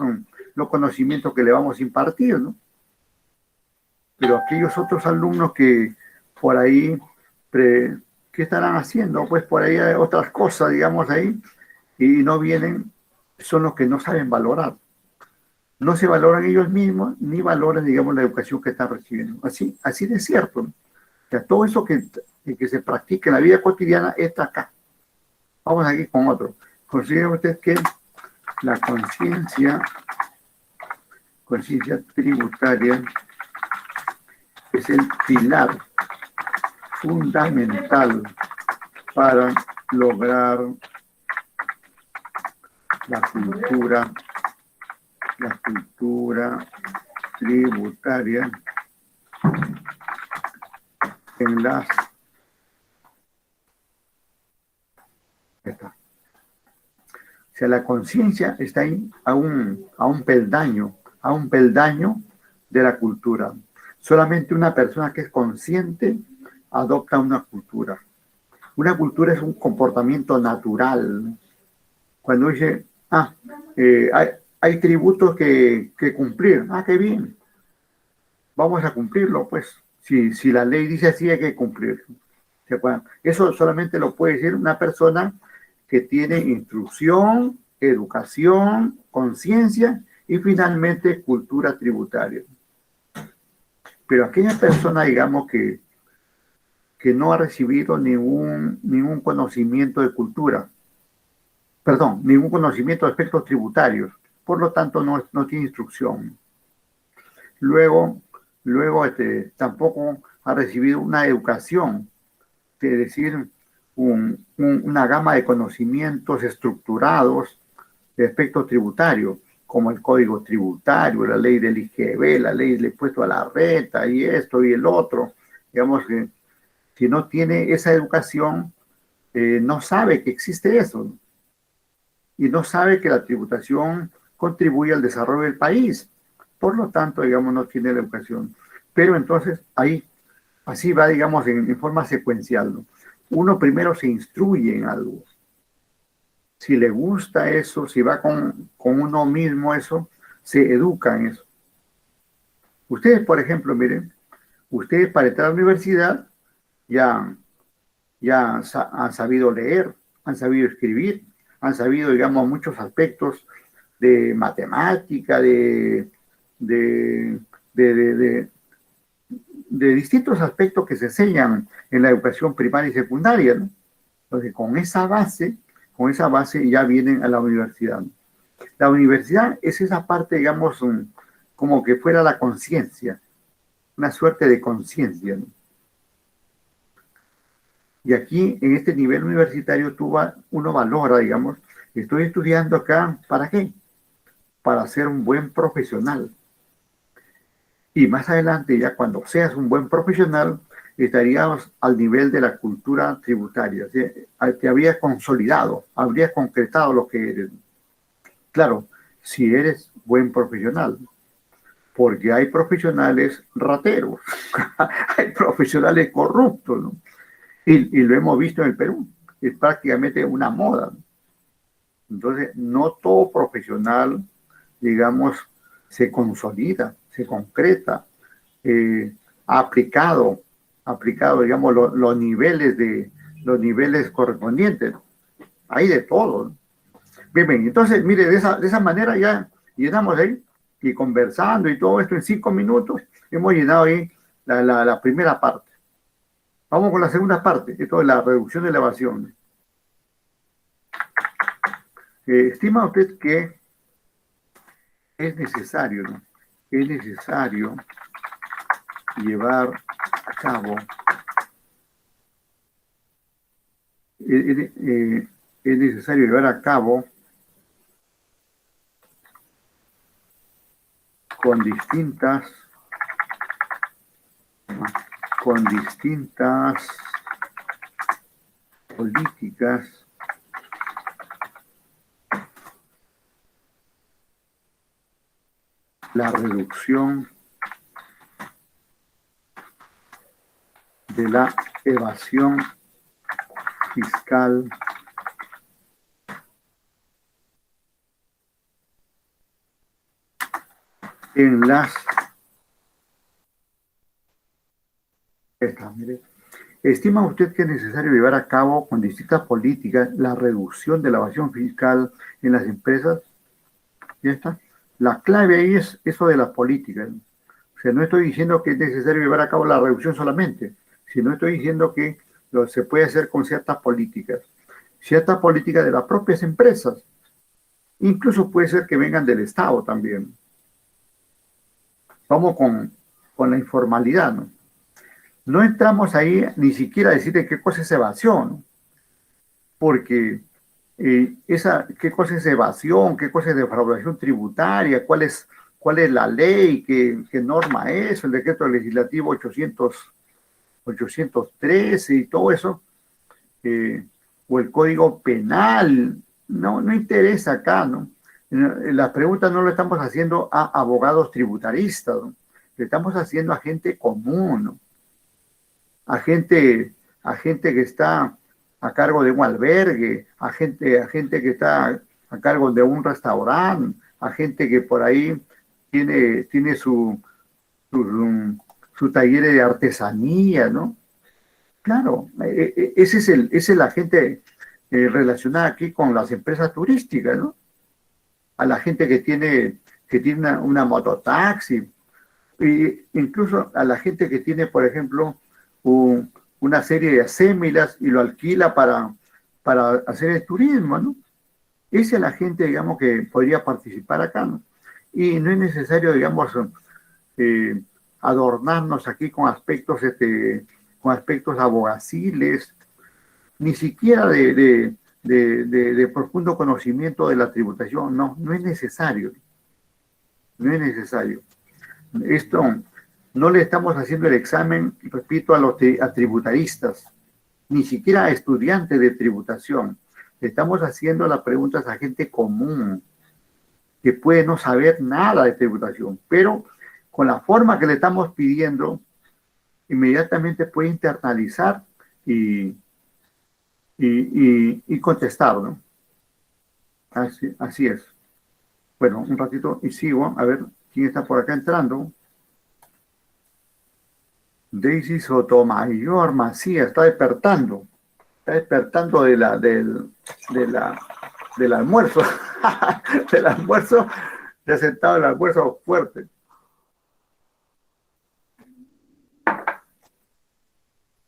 los conocimientos que le vamos a impartir, ¿no? Pero aquellos otros alumnos que por ahí, ¿qué estarán haciendo? Pues por ahí hay otras cosas, digamos, ahí, y no vienen, son los que no saben valorar. No se valoran ellos mismos, ni valoran, digamos, la educación que están recibiendo. Así de cierto, ¿no? O sea, todo eso que se practica en la vida cotidiana está acá. Vamos aquí con otro. Considera usted que la conciencia tributaria es el pilar fundamental para lograr la cultura tributaria en las... O sea, la conciencia está ahí a un peldaño de la cultura. Solamente una persona que es consciente adopta una cultura. Una cultura es un comportamiento natural. Cuando dice, hay tributos que cumplir. Qué bien. Vamos a cumplirlo, pues. Si la ley dice así, hay que cumplirlo. Eso solamente lo puede decir una persona que tiene instrucción, educación, conciencia y finalmente cultura tributaria. Pero aquella persona, digamos, que no ha recibido ningún conocimiento de cultura, ningún conocimiento de aspectos tributarios, por lo tanto no tiene instrucción. Luego tampoco ha recibido una educación, es decir, una gama de conocimientos estructurados de aspectos tributarios, como el código tributario, la ley del IGB, la ley del impuesto a la renta y esto y el otro. Digamos que si no tiene esa educación, no sabe que existe eso y no sabe que la tributación contribuye al desarrollo del país. Por lo tanto, digamos, no tiene la educación. Pero entonces así va, digamos, en forma secuencial, ¿no? Uno primero se instruye en algo. Si le gusta eso, si va con uno mismo eso, se educa en eso. Ustedes, por ejemplo, miren, ustedes para entrar a la universidad ya han sabido leer, han sabido escribir, han sabido, digamos, muchos aspectos de matemática, de distintos aspectos que se enseñan en la educación primaria y secundaria, ¿no? Entonces, con esa base ya vienen a la universidad. La universidad es esa parte, digamos, como que fuera la conciencia, una suerte de conciencia, ¿no? Y aquí, en este nivel universitario, uno valora, digamos, estoy estudiando acá, ¿para qué? Para ser un buen profesional. Y más adelante, ya cuando seas un buen profesional, estaríamos al nivel de la cultura tributaria. ¿Sí? Te habrías consolidado, habrías concretado lo que eres. Claro, si eres buen profesional, porque hay profesionales rateros, hay profesionales corruptos, ¿no? Y lo hemos visto en el Perú, es prácticamente una moda. Entonces, no todo profesional, digamos, se consolida, se concreta, aplicado, digamos, los niveles correspondientes. Hay de todo, ¿no? Bien, entonces, mire, de esa manera ya llenamos ahí, y conversando y todo esto en 5 minutos, hemos llenado ahí la primera parte. Vamos con la segunda parte, esto es la reducción de la evasión. ¿Estima usted que es necesario, ¿no? Es necesario llevar a cabo, es necesario llevar a cabo con distintas políticas la reducción de la evasión fiscal en las... Mire. ¿Estima usted que es necesario llevar a cabo con distintas políticas la reducción de la evasión fiscal en las empresas? ¿Ya está? La clave ahí es eso de las políticas. O sea, no estoy diciendo que es necesario llevar a cabo la reducción solamente, sino estoy diciendo que se puede hacer con ciertas políticas de las propias empresas. Incluso puede ser que vengan del Estado también. Vamos con la informalidad, ¿no? No entramos ahí ni siquiera a decir de qué cosa es evasión, ¿no? Porque qué cosa es evasión, qué cosa es defraudación tributaria, cuál es la ley, qué norma es, el decreto legislativo 813 y todo eso, o el código penal, no interesa acá, ¿no? La pregunta no lo estamos haciendo a abogados tributaristas, ¿no? Le estamos haciendo a gente común, ¿no? A gente que está a cargo de un albergue, a gente que está a cargo de un restaurante, a gente que por ahí tiene su taller de artesanía, ¿no? Claro, esa es la gente relacionada aquí con las empresas turísticas, ¿no? A la gente que tiene una mototaxi, e incluso a la gente que tiene, por ejemplo, una serie de asémilas y lo alquila para hacer el turismo, ¿no? Esa es la gente, digamos, que podría participar acá, ¿no? Y no es necesario, digamos, adornarnos aquí con aspectos abogaciles, ni siquiera de profundo conocimiento de la tributación. No es necesario. No es necesario. Esto no le estamos haciendo el examen, repito, a tributaristas, ni siquiera a estudiantes de tributación. Le estamos haciendo las preguntas a gente común, que puede no saber nada de tributación, pero con la forma que le estamos pidiendo, inmediatamente puede internalizar y contestar, ¿no? Así es. Bueno, un ratito y sigo, a ver quién está por acá entrando. Daisy Sotomayor Macías está despertando del almuerzo, del almuerzo, ya sentado el almuerzo fuerte.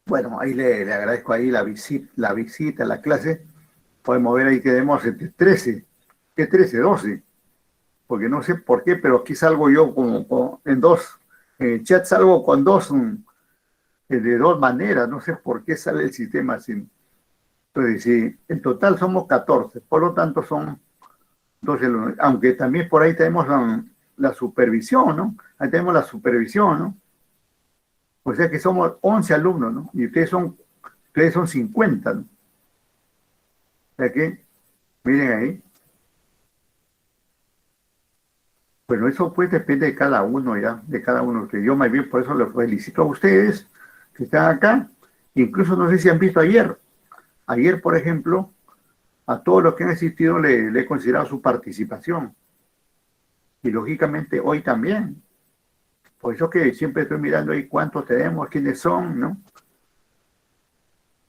Bueno, ahí le agradezco ahí la visita, la clase. Podemos ver ahí que demos 13, ¿qué 13? 12, porque no sé por qué, pero aquí salgo yo como en dos, en el chat salgo con dos, de dos maneras, no sé por qué sale el sistema así. Entonces, sí, en total somos 14, por lo tanto son 12 alumnos, aunque también por ahí tenemos la supervisión, ¿no? Ahí tenemos la supervisión, ¿no? O sea que somos 11 alumnos, ¿no? Y ustedes son 50, ¿no? O sea que, miren ahí. Bueno, eso pues depende de cada uno ya, de cada uno. Que yo más bien por eso les felicito a ustedes que están acá. Incluso no sé si han visto ayer, por ejemplo, a todos los que han asistido le he considerado su participación. Y lógicamente hoy también. Por eso que siempre estoy mirando ahí cuántos tenemos, quiénes son, ¿no?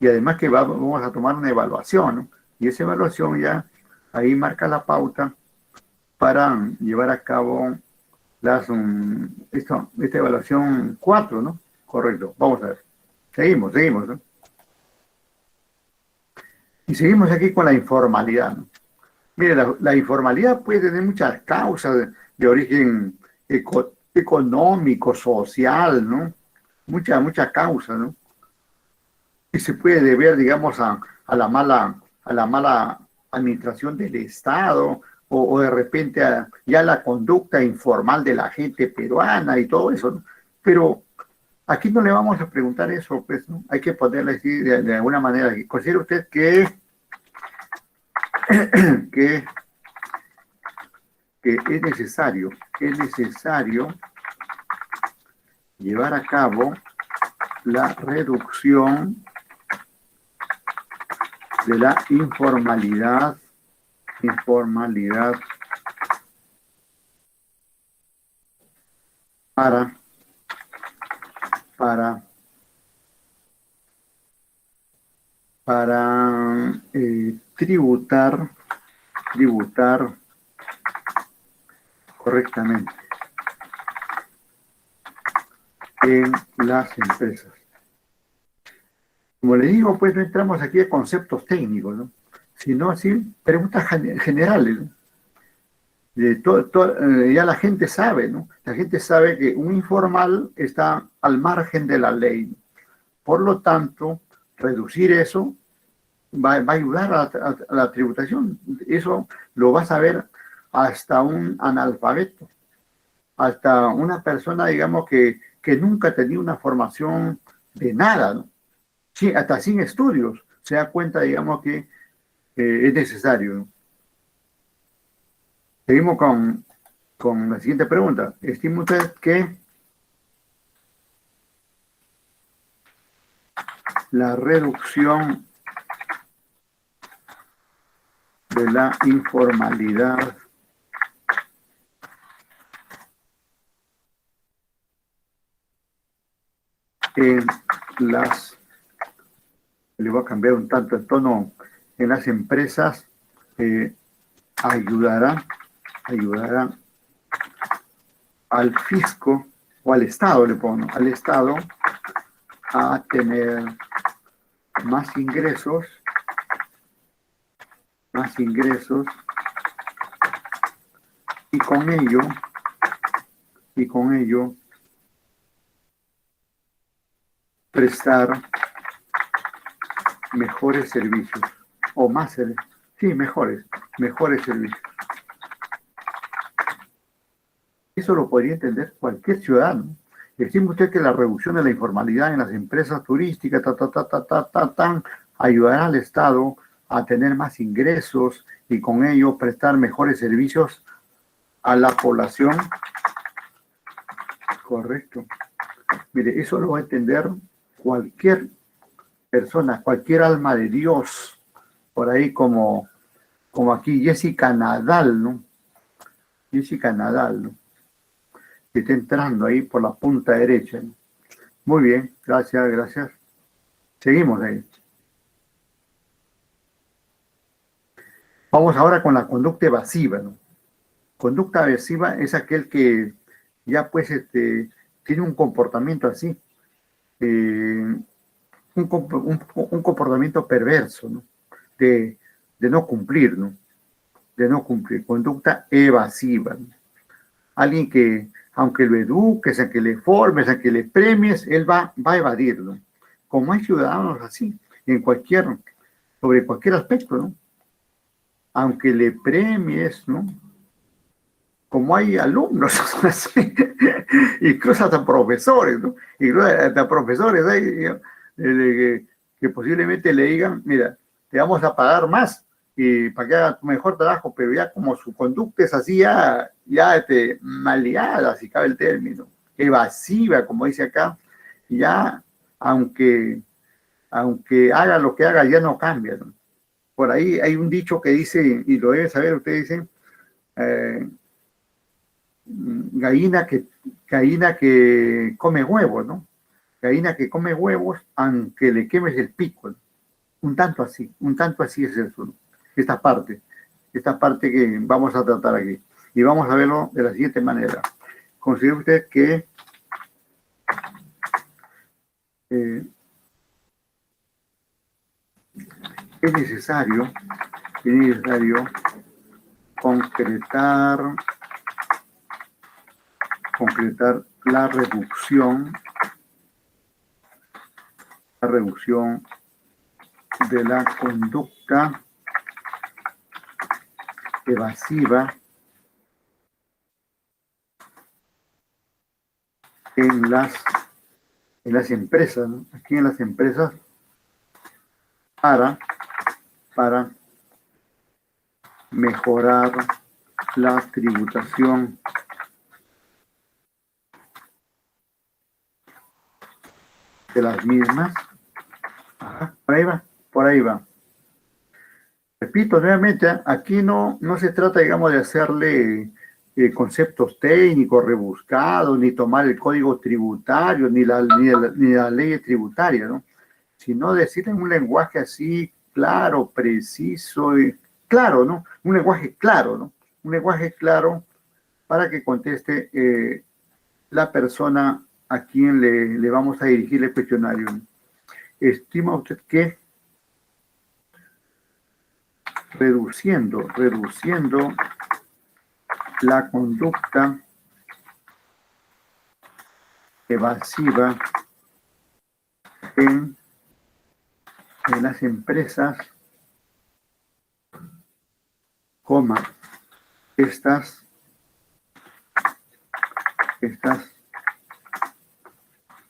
Y además que vamos a tomar una evaluación, ¿no? Y esa evaluación ya ahí marca la pauta para llevar a cabo esta evaluación 4, ¿no? Correcto, vamos a ver. Seguimos, ¿no? Y seguimos aquí con la informalidad, ¿no? Mire, la informalidad puede tener muchas causas de origen económico, social, ¿no? Mucha causa, ¿no? Y se puede deber, digamos, a la mala administración del Estado o de repente ya la conducta informal de la gente peruana y todo eso, ¿no? Pero aquí no le vamos a preguntar eso, pues, ¿no? Hay que ponerle así de alguna manera. ¿Considera usted que, que es necesario llevar a cabo la reducción de la informalidad para tributar correctamente en las empresas? Como le digo, pues no entramos aquí a conceptos técnicos, ¿no? Sino así preguntas generales, ¿no? Ya la gente sabe, ¿no? La gente sabe que un informal está al margen de la ley, ¿no? Por lo tanto, reducir eso va a ayudar a la tributación. Eso lo va a saber hasta un analfabeto, hasta una persona, digamos, que nunca ha tenido una formación de nada, ¿no? Sí, hasta sin estudios, se da cuenta, digamos, que es necesario, ¿no? Seguimos con la siguiente pregunta. ¿Estima usted que la reducción de la informalidad en las, le voy a cambiar un tanto el tono, en las empresas ayudará al fisco o al Estado, le pongo, al Estado a tener más ingresos y con ello prestar mejores servicios o más servicios, sí, mejores servicios. Eso lo podría entender cualquier ciudadano. Estima usted que la reducción de la informalidad en las empresas turísticas ayudará al Estado a tener más ingresos y con ello prestar mejores servicios a la población. Correcto. Mire, eso lo va a entender cualquier persona, cualquier alma de Dios, por ahí como aquí Jessica Nadal, ¿no? Jessica Nadal, ¿no? Que está entrando ahí por la punta derecha, ¿no? Muy bien, gracias. Seguimos ahí. Vamos ahora con la conducta evasiva, ¿no? Conducta evasiva es aquel que ya pues tiene un comportamiento así, un comportamiento perverso, ¿no? De no cumplir, ¿no? De no cumplir. Conducta evasiva, ¿no? Alguien que, aunque lo eduques, aunque le formes, aunque le premies, él va a evadirlo. Como hay ciudadanos así, sobre cualquier aspecto, ¿no? Aunque le premies, ¿no? Como hay alumnos, así, incluso hasta profesores, ¿no? Incluso hasta profesores que posiblemente le digan, mira, te vamos a pagar más y para que haga tu mejor trabajo, pero ya como su conducta es así, ya maleada, si cabe el término, evasiva, como dice acá, ya aunque haga lo que haga, ya no cambia, ¿no? Por ahí hay un dicho que dice, y lo debe saber, usted dice, gallina que come huevos, ¿no? Gallina que come huevos aunque le quemes el pico, ¿no? Un tanto así es eso, ¿no? Esta parte que vamos a tratar aquí. Y vamos a verlo de la siguiente manera. Considera usted que es necesario concretar concretar la reducción de la conducta evasiva en las empresas, ¿no? Aquí en las empresas para mejorar la tributación de las mismas. Ajá, por ahí va. Repito nuevamente, aquí no se trata, digamos, de hacerle conceptos técnicos rebuscados, ni tomar el código tributario, ni la ley tributaria, ¿no? Sino decir en un lenguaje así claro, preciso y claro, ¿no? Un lenguaje claro, ¿no? Un lenguaje claro para que conteste la persona a quien le vamos a dirigir el cuestionario. ¿Estima usted que reduciendo la conducta evasiva en las empresas, estas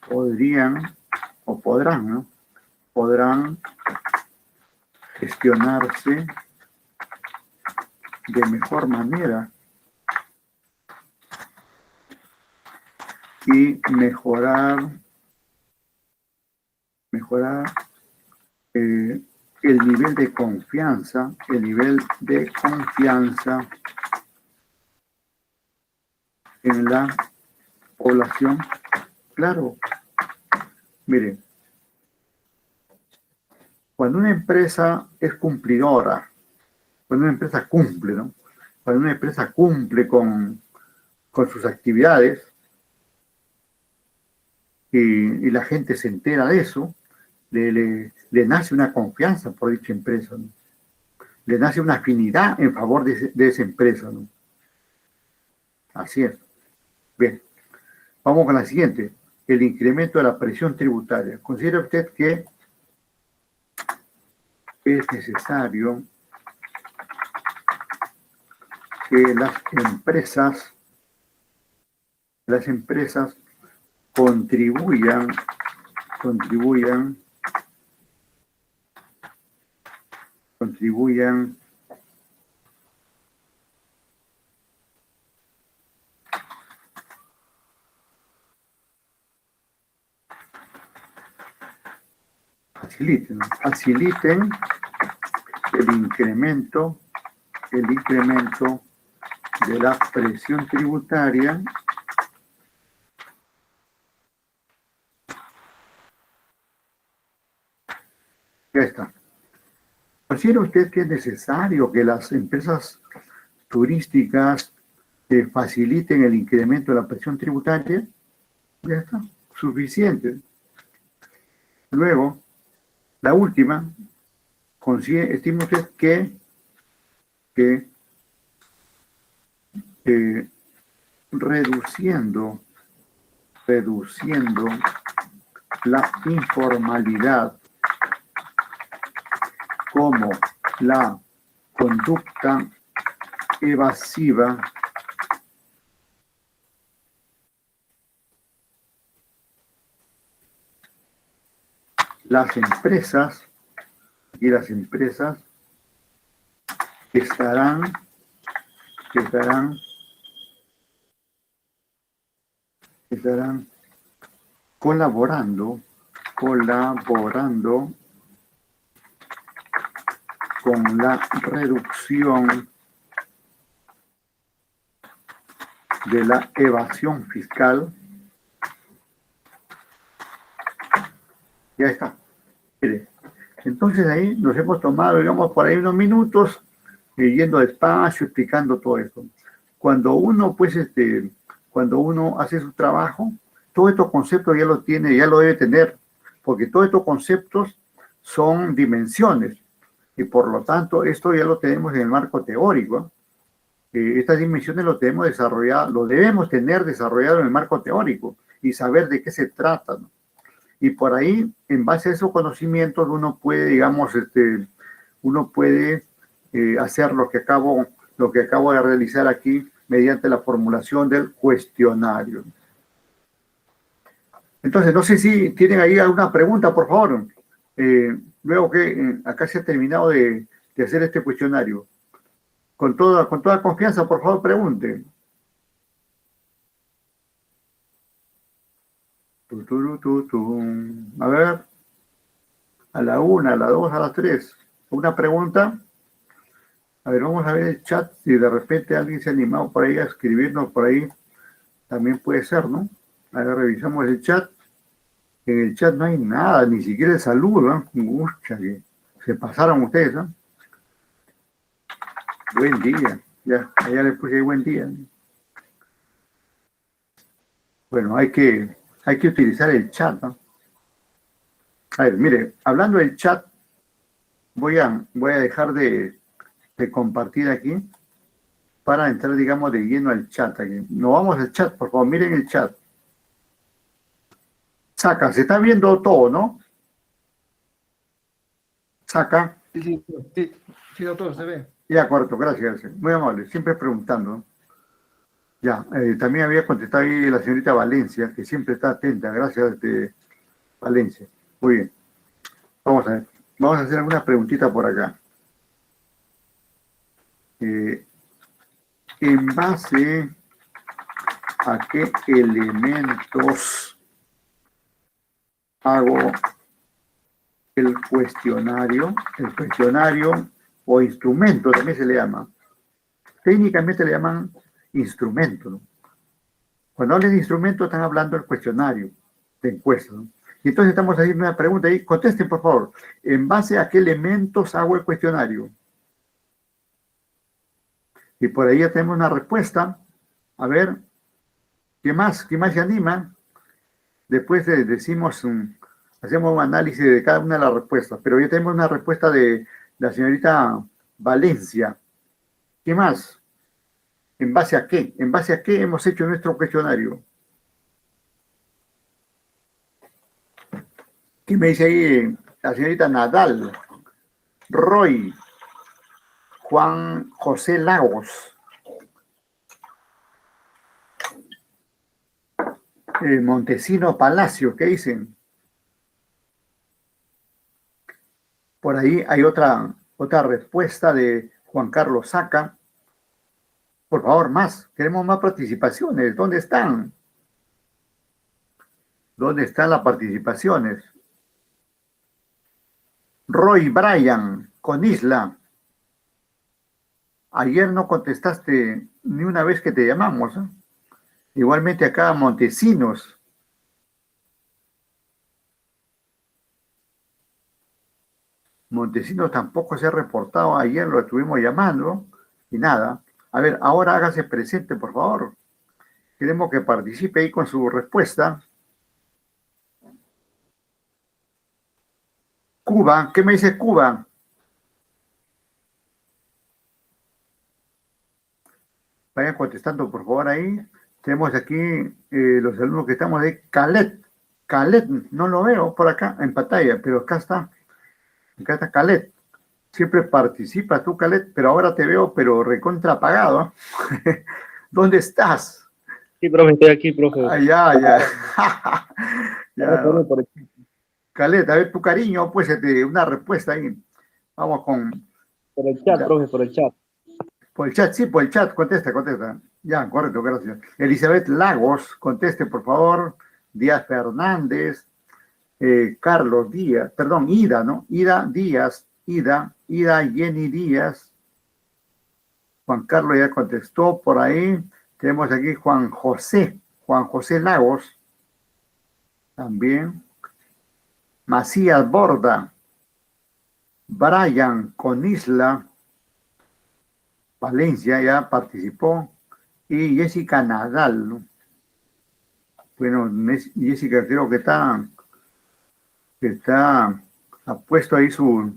podrían o podrán, ¿no? Podrán gestionarse de mejor manera y mejorar el nivel de confianza, en la población. Claro, mire, cuando una empresa es cumplidora, cuando una empresa cumple, ¿no? Cuando una empresa cumple con sus actividades y la gente se entera de eso, le nace una confianza por dicha empresa, ¿no? Le nace una afinidad en favor de esa empresa, ¿no? Así es. Bien, vamos con la siguiente. El incremento de la presión tributaria. ¿Considera usted que es necesario que las empresas contribuyan faciliten el incremento de la presión tributaria ya está. ¿Considera usted que es necesario que las empresas turísticas faciliten el incremento de la presión tributaria? Ya está, suficiente. Luego, la última, estima usted que reduciendo la informalidad como la conducta evasiva las empresas estarán colaborando con la reducción de la evasión fiscal. Ya está. Mire, entonces ahí nos hemos tomado, digamos, por ahí unos minutos, yendo despacio, explicando todo esto. Cuando uno, pues, cuando uno hace su trabajo, todos estos conceptos ya lo tiene, ya lo debe tener, porque todos estos conceptos son dimensiones, y por lo tanto, esto ya lo tenemos en el marco teórico. estas dimensiones lo debemos desarrollar, lo debemos tener desarrollado en el marco teórico y saber de qué se trata, ¿no? Y por ahí, en base a esos conocimientos, uno puede, digamos, uno puede hacer lo que acabo de realizar aquí mediante la formulación del cuestionario. Entonces, no sé si tienen ahí alguna pregunta, por favor. Luego que acá se ha terminado de hacer este cuestionario. Con toda confianza, por favor, pregunten. A ver, a la 1, a la 2, a la 3. ¿Una pregunta? A ver, vamos a ver el chat. Si de repente alguien se ha animado por ahí a escribirnos por ahí, también puede ser, ¿no? A ver, revisamos el chat. En el chat no hay nada, ni siquiera el saludo, ¿eh? Ucha, que se pasaron ustedes, ¿no? Buen día. Ya le puse buen día. Bueno, hay que utilizar el chat, ¿no? A ver, mire, hablando del chat, voy a dejar de compartir aquí para entrar, digamos, de lleno al chat aquí. No vamos al chat, por favor, miren el chat. Saca, se está viendo todo, ¿no? Saca. Sí, doctor, se ve. Ya, correcto, gracias. Muy amable, siempre preguntando, ¿no? Ya, también había contestado ahí la señorita Valencia, que siempre está atenta. Gracias, Valencia. Muy bien. Vamos a ver. Vamos a hacer alguna preguntita por acá. ¿En base a qué elementos hago el cuestionario? El cuestionario o instrumento también se le llama. Técnicamente le llaman instrumento, ¿no? Cuando hablan de instrumento están hablando del cuestionario de encuesta, ¿no? Y entonces estamos haciendo una pregunta ahí. Contesten, por favor. ¿En base a qué elementos hago el cuestionario? Y por ahí ya tenemos una respuesta. A ver, ¿qué más? ¿Qué más se anima? Después hacemos un análisis de cada una de las respuestas. Pero ya tenemos una respuesta de la señorita Valencia. ¿Qué más? ¿En base a qué? ¿En base a qué hemos hecho nuestro cuestionario? ¿Qué me dice ahí la señorita Nadal? Roy, Juan José Lagos, Montesino Palacio, ¿qué dicen? Por ahí hay otra respuesta de Juan Carlos Saca. Por favor, más. Queremos más participaciones. ¿Dónde están? ¿Dónde están las participaciones? Roy Bryan, con Isla. Ayer no contestaste ni una vez que te llamamos, ¿eh? Igualmente acá Montesinos. Montesinos tampoco se ha reportado. Ayer lo estuvimos llamando y nada. A ver, ahora hágase presente, por favor. Queremos que participe ahí con su respuesta. Cuba, ¿qué me dice Cuba? Vayan contestando, por favor, ahí. Tenemos aquí los alumnos que estamos de Calet. Calet, no lo veo por acá en pantalla, pero acá está. Acá está Calet. Siempre participas tú, Calet, pero ahora te veo, pero recontra apagado. ¿Dónde estás? Sí, profe, estoy aquí, profe. Ah, ya. Ya. Calet, a ver tu cariño, pues una respuesta ahí. Vamos con... Por el chat, profe, por el chat. Por el chat, sí, por el chat, contesta. Ya, correcto, gracias. Elizabeth Lagos, conteste, por favor. Díaz Fernández, Carlos Díaz, perdón, Ida, ¿no? Ida Díaz, Ida Jenny Díaz. Juan Carlos ya contestó por ahí. Tenemos aquí Juan José Lagos, también. Macías Borda, Brian Conisla, Valencia ya participó, y Jessica Nadal, ¿no? Bueno, Jessica creo que ha puesto ahí su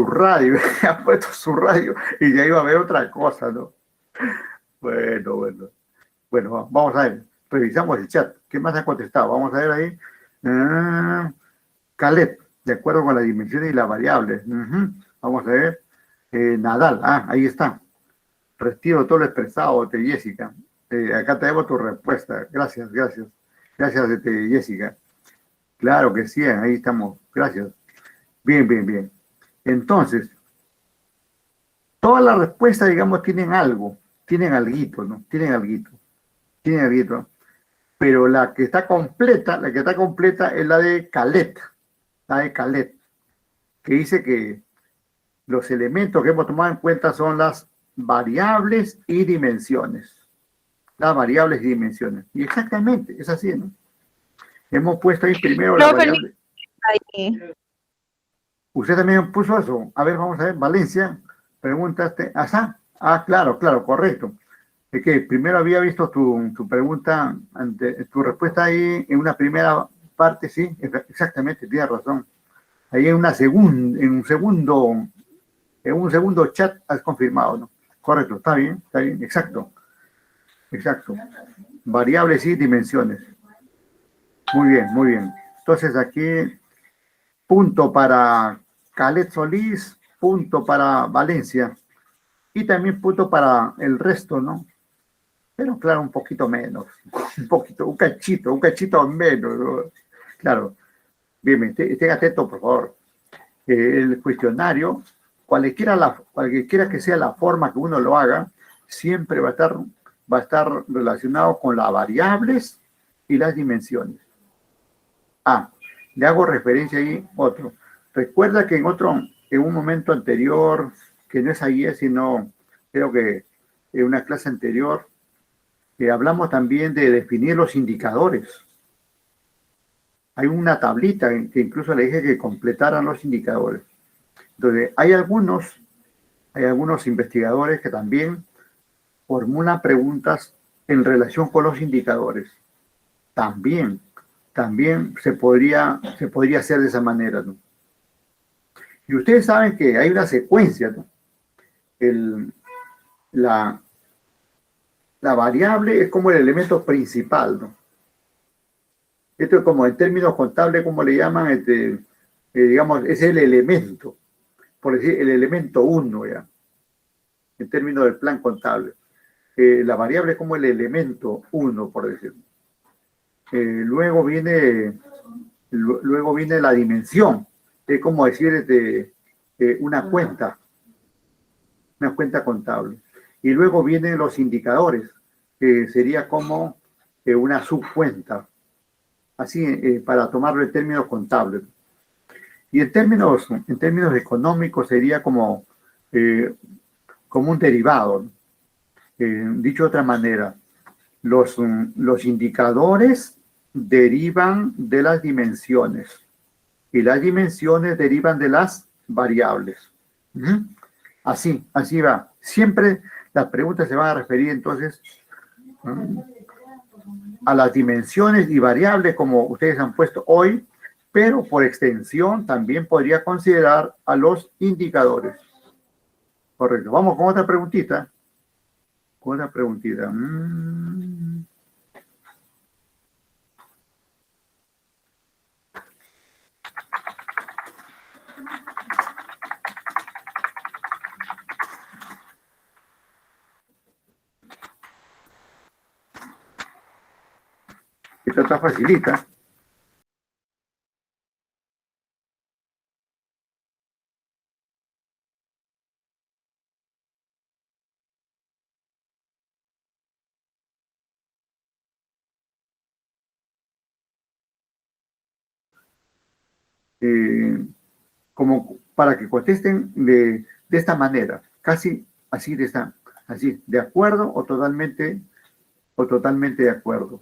radio, ha puesto su radio, y ya iba a ver otra cosa, ¿no? Bueno, bueno. Bueno, vamos a ver. Revisamos el chat. ¿Qué más ha contestado? Vamos a ver ahí. Caleb, de acuerdo con las dimensiones y las variables. Vamos a ver. Nadal, ahí está. Retiro todo lo expresado de Jessica. Acá tenemos tu respuesta. Gracias, gracias. Gracias, Jessica. Claro que sí, ahí estamos. Gracias. Bien, bien, bien. Entonces, todas las respuestas, digamos, tienen algo, tienen alguito, ¿no? Tienen alguito. Pero la que está completa es la de Calet, que dice que los elementos que hemos tomado en cuenta son las variables y dimensiones. Las variables y dimensiones. Y exactamente, es así, ¿no? Hemos puesto ahí primero la variable. Usted también puso eso. A ver, vamos a ver, Valencia, preguntaste. Claro, correcto. Es que primero había visto tu pregunta, tu respuesta ahí en una primera parte, sí, exactamente, tienes razón. Ahí en un segundo chat has confirmado, ¿no? Correcto, está bien, exacto. Variables y dimensiones. Muy bien. Entonces aquí, punto para Calet Solís, punto para Valencia y también punto para el resto, ¿no? Pero claro, un poquito menos, un cachito menos, ¿no? Claro, bien, estén atentos, por favor. El cuestionario, cualquiera que sea la forma que uno lo haga, siempre va a estar relacionado con las variables y las dimensiones. Le hago referencia ahí otro. Recuerda que en un momento anterior, que no es ayer, sino creo que en una clase anterior, hablamos también de definir los indicadores. Hay una tablita que incluso le dije que completaran los indicadores. Entonces, hay algunos investigadores que también formulan preguntas en relación con los indicadores. También se podría hacer de esa manera, ¿no? Y ustedes saben que hay una secuencia, ¿no? La variable es como el elemento principal, ¿no? Esto es como en términos contables, como le llaman, digamos, es el elemento, por decir, el elemento 1, ya, en términos del plan contable. La variable es como el elemento 1, por decirlo. Luego viene la dimensión, es como decir una cuenta contable. Y luego vienen los indicadores, que sería como una subcuenta, así para tomarlo en términos contables. Y en términos económicos sería como un derivado, ¿no? Dicho de otra manera, los indicadores derivan de las dimensiones y las dimensiones derivan de las variables. Así va. Siempre las preguntas se van a referir entonces a las dimensiones y variables como ustedes han puesto hoy, pero por extensión también podría considerar a los indicadores. Correcto. Vamos con otra preguntita. Esta está facilita. Como para que contesten de esta manera, casi así de acuerdo o totalmente de acuerdo.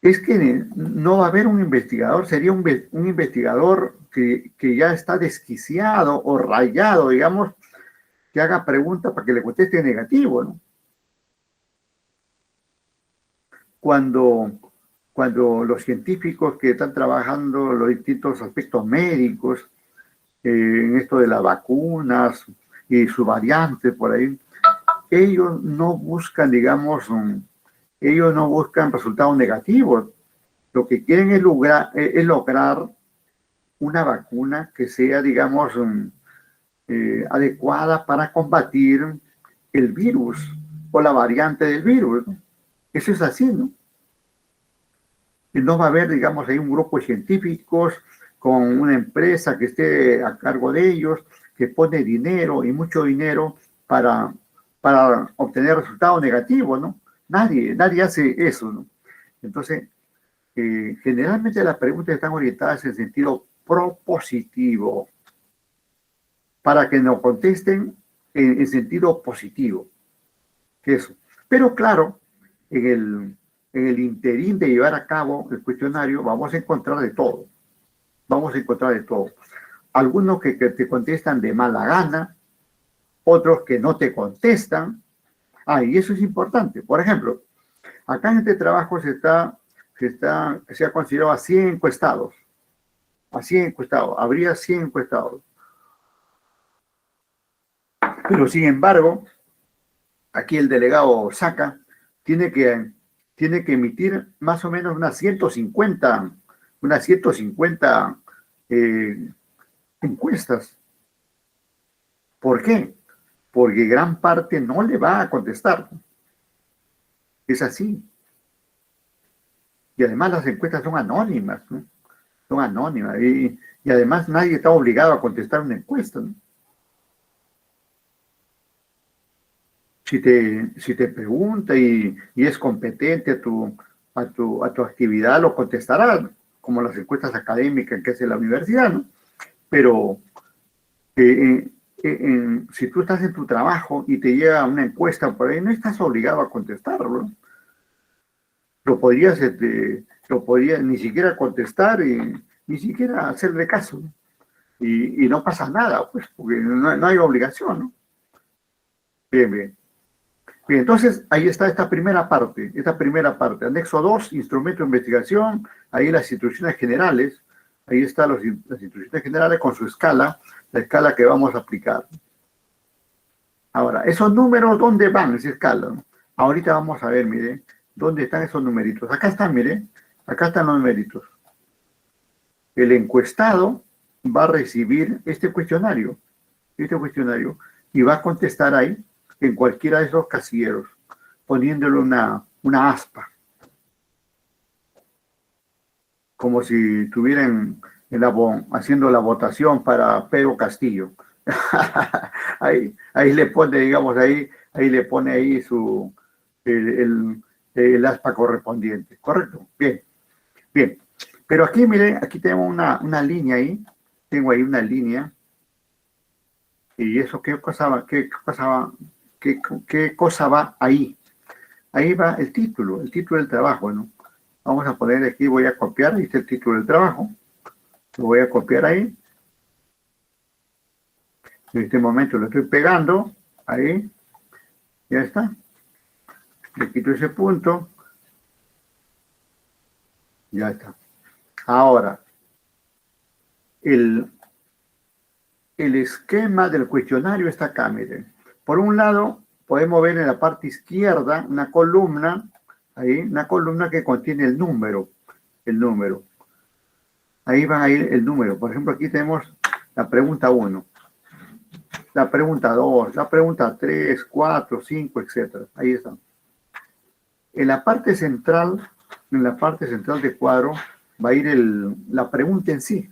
Es que no va a haber un investigador, sería un investigador que ya está desquiciado o rayado, digamos, que haga preguntas para que le conteste negativo, ¿no? Cuando los científicos que están trabajando los distintos aspectos médicos, en esto de las vacunas, y su variante por ahí, ellos no buscan, digamos, ellos no buscan resultados negativos. Lo que quieren es lograr una vacuna que sea, digamos, adecuada para combatir el virus o la variante del virus, ¿no? Eso es así, ¿no? Y no va a haber, digamos, ahí un grupo de científicos con una empresa que esté a cargo de ellos, que pone dinero y mucho dinero para obtener resultados negativos, ¿no? Nadie hace eso, ¿no? Entonces, generalmente las preguntas están orientadas en sentido propositivo, para que nos contesten en sentido positivo. Eso. Pero claro, en el interín de llevar a cabo el cuestionario vamos a encontrar de todo. Vamos a encontrar de todo. Algunos que te contestan de mala gana, otros que no te contestan. Y eso es importante. Por ejemplo, acá en este trabajo se ha considerado a 100 encuestados. A 100 encuestados. Habría 100 encuestados. Pero sin embargo, aquí el delegado Saca tiene que emitir más o menos unas 150 encuestas. ¿Por qué? Porque gran parte no le va a contestar. Es así. Y además las encuestas son anónimas, ¿no? Son anónimas. Y además nadie está obligado a contestar una encuesta, ¿no? Si te pregunta y es competente a tu actividad, lo contestará, como las encuestas académicas que hace la universidad, ¿no? Pero si tú estás en tu trabajo y te llega una encuesta por ahí, no estás obligado a contestarlo, ¿no? Lo podrías ni siquiera contestar y ni siquiera hacerle caso, ¿no? Y no pasa nada, pues, porque no hay obligación, ¿no? Bien, bien. Bien, entonces ahí está esta primera parte, anexo 2, instrumento de investigación, ahí las instrucciones generales, ahí están las instrucciones generales con su escala, la escala que vamos a aplicar. Ahora, esos números, ¿dónde van esa escala? Ahorita vamos a ver, mire, ¿dónde están esos numeritos? Acá están, mire, acá están los numeritos. El encuestado va a recibir este cuestionario, y va a contestar ahí, en cualquiera de esos casilleros, poniéndole una aspa, como si estuvieran haciendo la votación para Pedro Castillo. ahí le pone, digamos, ahí le pone ahí el aspa correspondiente, ¿correcto? Bien, bien. Pero aquí, mire, aquí tenemos una línea ahí, tengo ahí una línea, y eso, ¿qué cosa va ahí? Ahí va el título del trabajo, ¿no? Vamos a poner aquí, voy a copiar, ahí está el título del trabajo. Lo voy a copiar ahí. En este momento lo estoy pegando, ahí. Ya está. Le quito ese punto. Ya está. Ahora, el esquema del cuestionario está acá, miren. Por un lado, podemos ver en la parte izquierda una columna, ahí, una columna que contiene el número. Ahí va a ir el número. Por ejemplo, aquí tenemos la pregunta 1, la pregunta 2, la pregunta 3, 4, 5, etc. Ahí está. En la parte central del cuadro va a ir la pregunta en sí,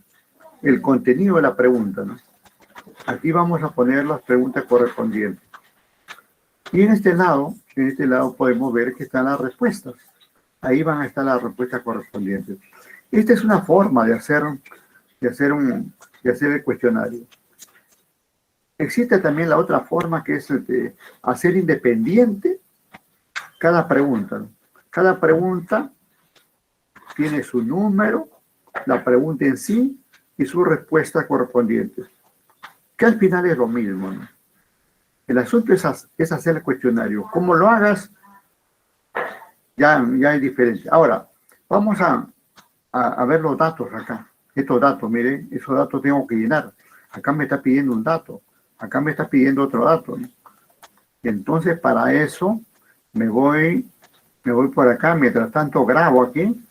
el contenido de la pregunta, ¿no? Aquí vamos a poner las preguntas correspondientes. Y en este lado podemos ver que están las respuestas. Ahí van a estar las respuestas correspondientes. Esta es una forma de hacer el cuestionario. Existe también la otra forma, que es hacer independiente cada pregunta, ¿no? Cada pregunta tiene su número, la pregunta en sí y su respuesta correspondiente, que al final es lo mismo, ¿no? El asunto es hacer el cuestionario. Cómo lo hagas, ya es diferente. Ahora, vamos a ver los datos acá. Estos datos, miren, esos datos tengo que llenar. Acá me está pidiendo un dato. acá me está pidiendo otro dato, ¿no? Entonces, para eso, me voy por acá, mientras tanto grabo aquí,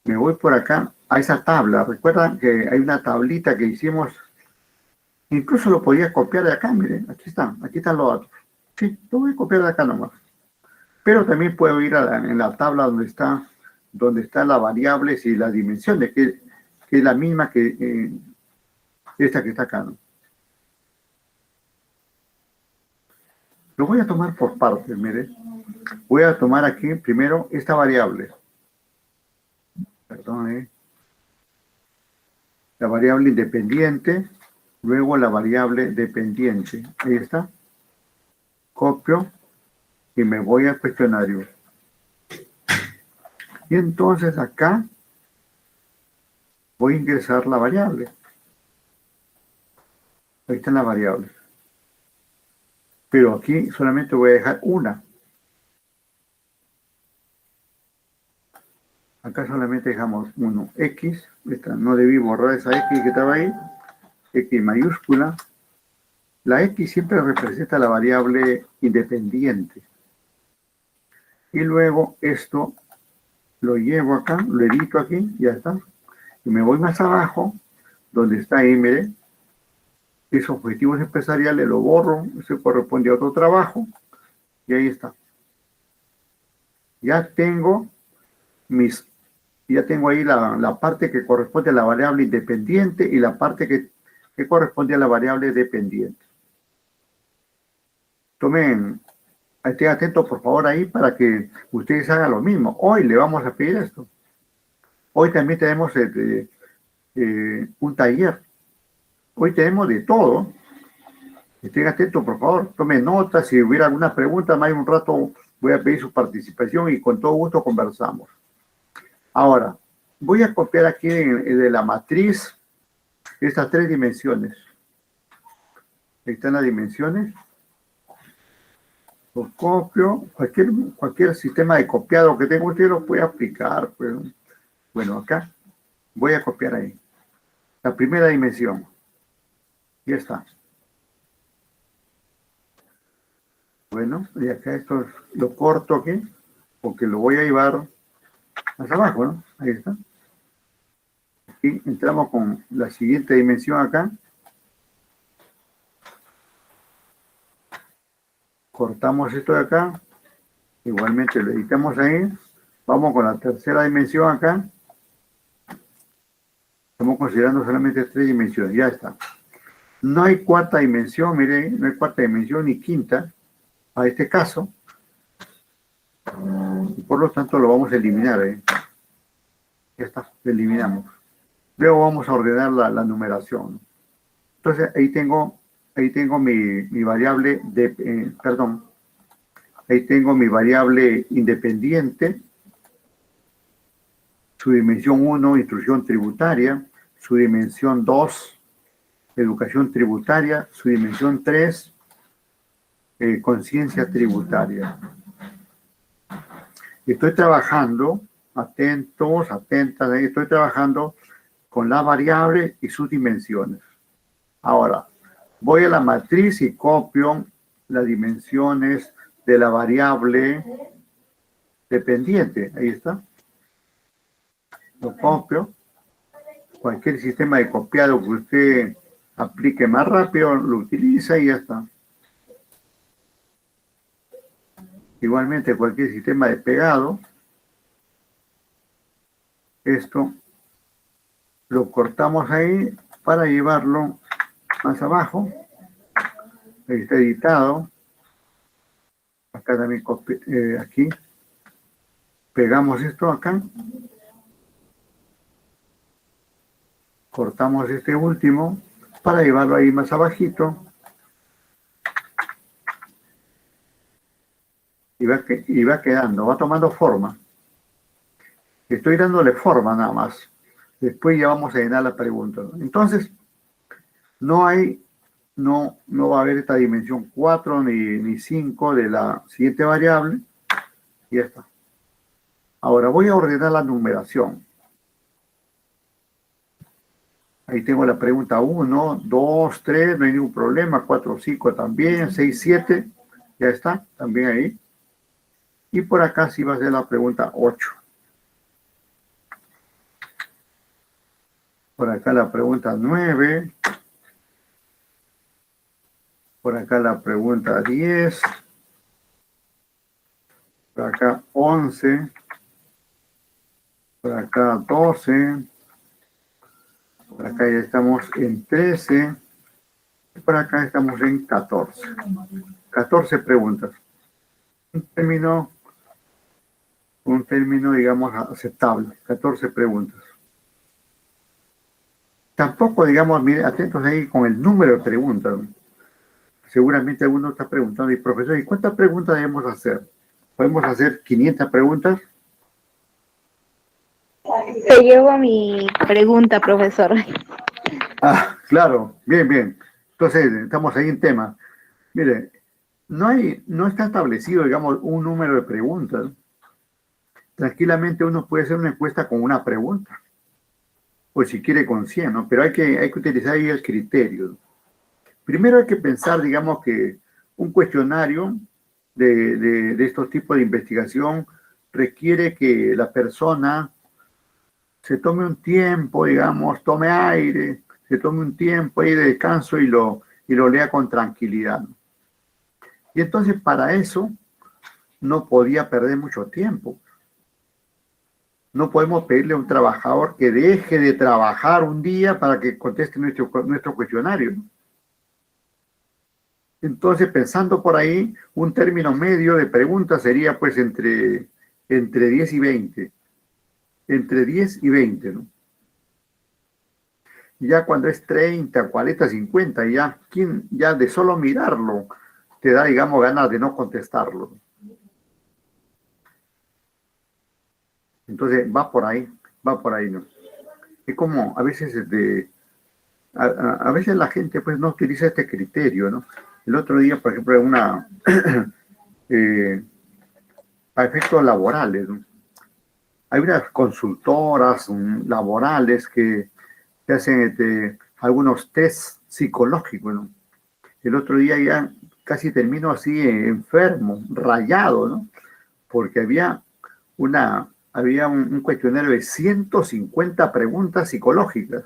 me voy por acá a esa tabla. Recuerdan que hay una tablita que hicimos, incluso lo podía copiar de acá, miren, aquí están los datos. Sí, lo voy a copiar de acá nomás. Pero también puedo ir en la tabla donde está las variables y las dimensiones, que es la misma que esta que está acá, ¿no? Lo voy a tomar por partes, mire. Voy a tomar aquí primero esta variable. Perdón, la variable independiente, luego la variable dependiente. Ahí está. Copio y me voy al cuestionario. Y entonces acá voy a ingresar la variable. Ahí está la variable. Pero aquí solamente voy a dejar una. Acá solamente dejamos uno. X, no debí borrar esa X que estaba ahí. X mayúscula. La X siempre representa la variable independiente. Y luego esto lo llevo acá, lo edito aquí, ya está. Y me voy más abajo, donde está ahí, mire. Esos objetivos empresariales lo borro, eso corresponde a otro trabajo. Y ahí está. Ya tengo ahí la parte que corresponde a la variable independiente y la parte que corresponde a la variable dependiente. Estén atentos por favor ahí para que ustedes hagan lo mismo. Hoy le vamos a pedir esto. Hoy también tenemos un taller. Hoy tenemos de todo. Estén atentos por favor, tomen nota. Si hubiera alguna pregunta, más de un rato voy a pedir su participación y con todo gusto conversamos. Ahora, voy a copiar aquí de la matriz estas 3 dimensiones. Ahí están las dimensiones. Lo copio. Cualquier sistema de copiado que tenga usted lo puede aplicar. Pues. Bueno, acá voy a copiar ahí. La primera dimensión. Ya está. Bueno, y acá esto lo corto aquí, porque lo voy a llevar más abajo, ¿no? Ahí está. Y entramos con la siguiente dimensión acá. Cortamos esto de acá. Igualmente lo editamos ahí. Vamos con la tercera dimensión acá. Estamos considerando solamente 3 dimensiones. Ya está. No hay cuarta dimensión, miren, no hay cuarta dimensión ni quinta a este caso. Y por lo tanto lo vamos a eliminar. Ya está, lo eliminamos. Luego vamos a ordenar la numeración. Entonces ahí tengo mi variable ahí tengo mi variable independiente, su dimensión 1, instrucción tributaria, su dimensión 2, educación tributaria, su dimensión 3, conciencia tributaria. Estoy trabajando, atentos, atentas, estoy trabajando con la variable y sus dimensiones. Ahora, voy a la matriz y copio las dimensiones de la variable dependiente. Ahí está. Lo copio. Cualquier sistema de copiado que usted aplique más rápido, lo utiliza y ya está. Igualmente, cualquier sistema de pegado, esto lo cortamos ahí para llevarlo más abajo. Ahí está editado. Acá también aquí. Pegamos esto acá. Cortamos este último para llevarlo ahí más abajito. Y va quedando, va tomando forma. Estoy dándole forma nada más. Después ya vamos a llenar la pregunta. Entonces, no va a haber esta dimensión 4 ni 5 de la siguiente variable. Y ya está. Ahora voy a ordenar la numeración. Ahí tengo la pregunta 1, 2, 3, no hay ningún problema. 4, 5 también. 6, 7, ya está, también ahí. Y por acá sí va a ser la pregunta 8. Por acá la pregunta 9. Por acá la pregunta 10. Por acá 11. Por acá 12. Por acá ya estamos en 13. Y por acá estamos en 14. 14 preguntas. Un término, digamos, aceptable. 14 preguntas. Tampoco, digamos, mire, atentos ahí con el número de preguntas. Seguramente alguno está preguntando, y profesor, ¿y cuántas preguntas debemos hacer? ¿Podemos hacer 500 preguntas? Se llevo mi pregunta, profesor. Ah, claro, bien, bien. Entonces, estamos ahí en tema. Mire, no está establecido, digamos, un número de preguntas. Tranquilamente uno puede hacer una encuesta con una pregunta, o si quiere con 100, ¿no? Pero hay que utilizar ahí el criterio. Primero hay que pensar, digamos, que un cuestionario de estos tipos de investigación requiere que la persona se tome un tiempo, digamos, tome aire, se tome un tiempo ahí de descanso y lo lea con tranquilidad. Y entonces para eso no podía perder mucho tiempo. No podemos pedirle a un trabajador que deje de trabajar un día para que conteste nuestro cuestionario. Entonces, pensando por ahí, un término medio de preguntas sería pues entre 10 y 20. Entre 10 y 20, ¿no? Ya cuando es 30, 40, 50, ya de solo mirarlo te da, digamos, ganas de no contestarlo. Entonces, va por ahí, ¿no? Es como a veces, a veces la gente pues no utiliza este criterio, ¿no? El otro día, por ejemplo, a efectos laborales, ¿no? Hay unas consultoras laborales que hacen algunos tests psicológicos, ¿no? El otro día ya casi termino así enfermo, rayado, ¿no? Porque había un cuestionario de 150 preguntas psicológicas,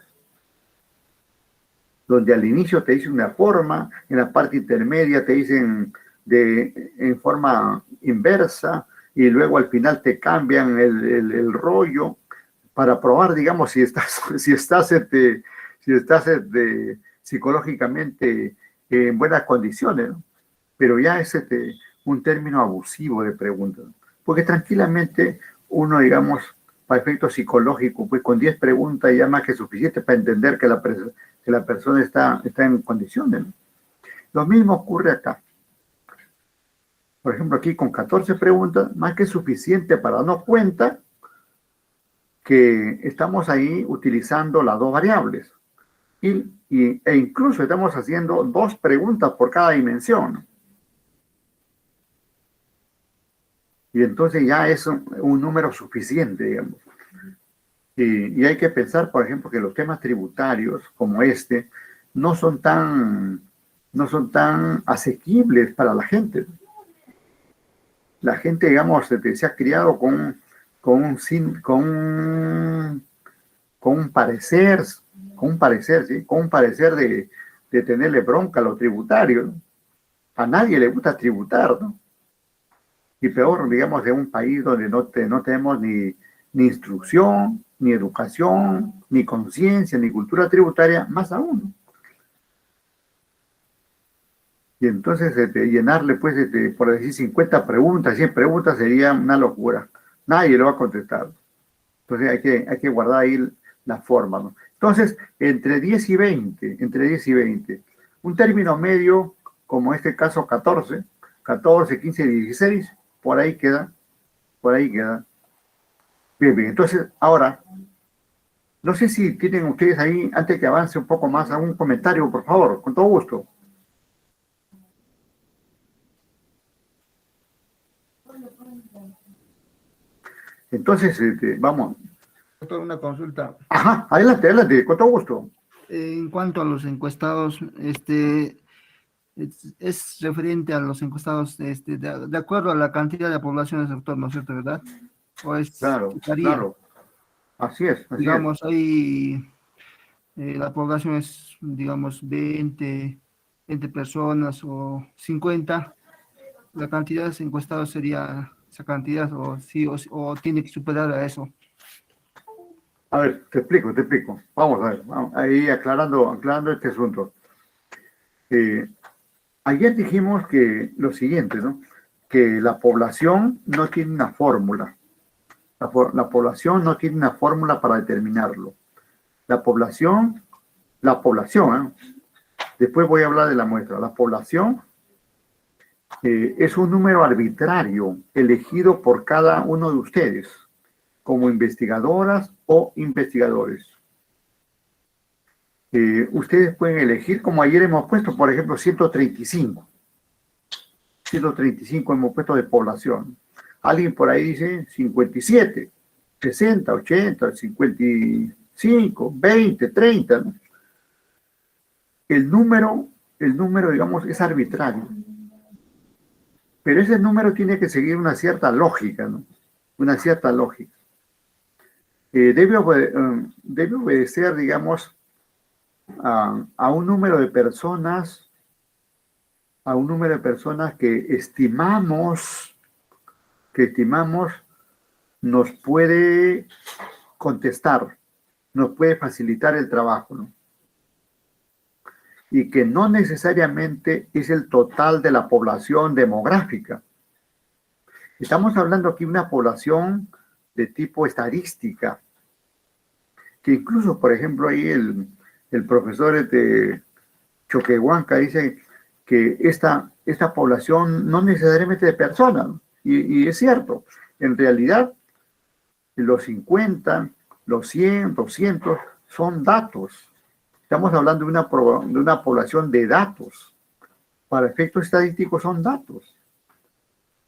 donde al inicio te dicen una forma, en la parte intermedia te dicen en forma inversa, y luego al final te cambian el rollo para probar, digamos, si estás psicológicamente en buenas condiciones, ¿no? Pero ya es un término abusivo de preguntas, porque tranquilamente uno, digamos, para efectos psicológicos, pues con 10 preguntas ya más que suficiente para entender que la persona está en condiciones, ¿no? Lo mismo ocurre acá. Por ejemplo, aquí con 14 preguntas, más que suficiente para darnos cuenta que estamos ahí utilizando las dos variables. E incluso estamos haciendo 2 preguntas por cada dimensión. Y entonces ya es un número suficiente, digamos. Y hay que pensar, por ejemplo, que los temas tributarios como este no son tan asequibles para la gente. La gente, digamos, se ha criado con un parecer, ¿sí? Con un parecer de tenerle bronca a los tributarios, ¿no? A nadie le gusta tributar, ¿no? Y peor, digamos, de un país donde no tenemos ni instrucción, ni educación, ni conciencia, ni cultura tributaria, más aún. Y entonces llenarle, pues, por decir 50 preguntas, 100 preguntas sería una locura. Nadie lo va a contestar. Entonces hay que guardar ahí la forma, ¿no? Entonces, entre 10 y 20. Un término medio, como este caso 14, 15, 16, por ahí queda. Bien, bien. Entonces, ahora, no sé si tienen ustedes ahí, antes que avance un poco más, algún comentario, por favor, con todo gusto. Entonces, vamos. Doctor, una consulta. Ajá, adelante, con todo gusto. En cuanto a los encuestados, es referente a los encuestados de acuerdo a la cantidad de población del sector, ¿no es cierto, verdad? O Claro, varía. claro. Así es, así es. Digamos, ahí la población es, digamos, 20 personas o 50, la cantidad de encuestados sería esa cantidad, o sí, o tiene que superar a eso. A ver, te explico, te explico. Vamos a ver, ahí aclarando este asunto. Eh, Ayer dijimos que lo siguiente, ¿no? Que la población no tiene una fórmula. La población no tiene una fórmula para determinarlo. La población, ¿eh? Después voy a hablar de la muestra. La población es un número arbitrario elegido por cada uno de ustedes como investigadoras o investigadores. Ustedes pueden elegir, como ayer hemos puesto, por ejemplo, 135. 135 hemos puesto de población. Alguien por ahí dice 57, 60, 80, 55, 20, 30, ¿no? El número, digamos, es arbitrario. Pero ese número tiene que seguir una cierta lógica, ¿no? Una cierta lógica. Debe obedecer, digamos, a un número de personas, que estimamos nos puede contestar, nos puede facilitar el trabajo, ¿no? Y que no necesariamente es el total de la población demográfica. Estamos hablando aquí de una población de tipo estadística, que incluso, por ejemplo, ahí el profesor de Choquehuanca dice que esta población no necesariamente de personas, ¿no? Y es cierto, en realidad los 50, los 100, 200 son datos. Estamos hablando de una población de datos. Para efectos estadísticos son datos.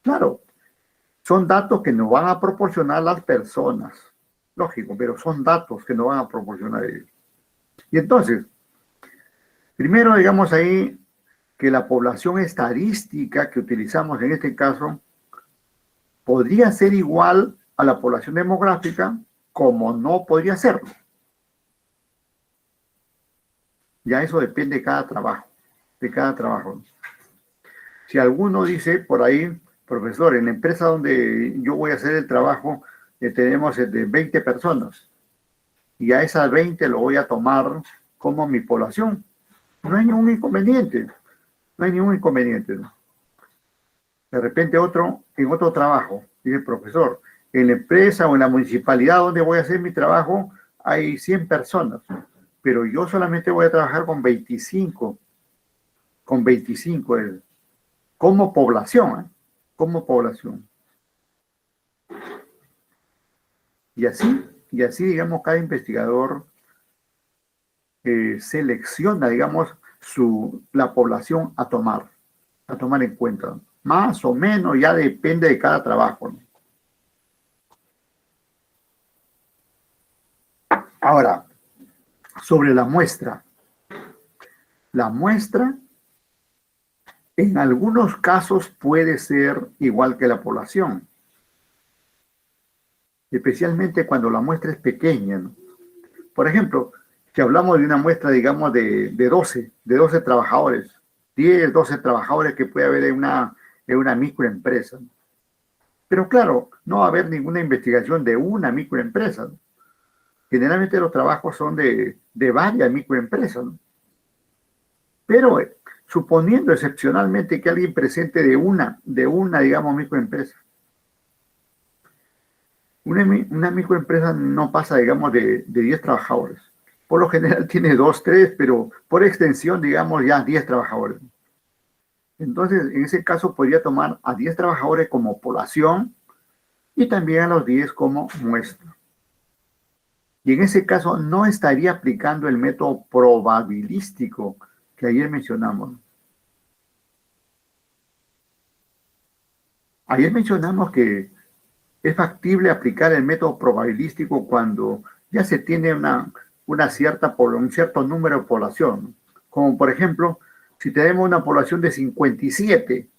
Claro, son datos que nos van a proporcionar las personas. Lógico, pero son datos que nos van a proporcionar ellos. Y entonces, primero digamos ahí que la población estadística que utilizamos en este caso podría ser igual a la población demográfica, como no podría serlo. Ya eso depende de cada trabajo. Si alguno dice por ahí, profesor, en la empresa donde yo voy a hacer el trabajo, tenemos de 20 personas, y a esas 20 lo voy a tomar como mi población. No hay ningún inconveniente, ¿no? De repente en otro trabajo, dice el profesor, en la empresa o en la municipalidad donde voy a hacer mi trabajo hay 100 personas, pero yo solamente voy a trabajar con 25 como población, ¿eh? Como población. Y así, digamos, cada investigador selecciona, digamos, la población a tomar en cuenta. Más o menos ya depende de cada trabajo, ¿no? Ahora, sobre la muestra. La muestra, en algunos casos, puede ser igual que la población, especialmente cuando la muestra es pequeña, ¿no? Por ejemplo, si hablamos de una muestra, digamos, de 12 trabajadores, 10, 12 trabajadores que puede haber en una microempresa. Pero claro, no va a haber ninguna investigación de una microempresa, ¿no? Generalmente los trabajos son de varias microempresas, ¿no? Pero suponiendo excepcionalmente que alguien presente de una, digamos, microempresa. Una microempresa no pasa, digamos, de 10 trabajadores. Por lo general tiene 2, 3, pero por extensión, digamos, ya 10 trabajadores. Entonces, en ese caso podría tomar a 10 trabajadores como población y también a los 10 como muestra. Y en ese caso no estaría aplicando el método probabilístico que ayer mencionamos. Ayer mencionamos que es factible aplicar el método probabilístico cuando ya se tiene un cierto número de población, ¿no? Como por ejemplo, si tenemos una población de 57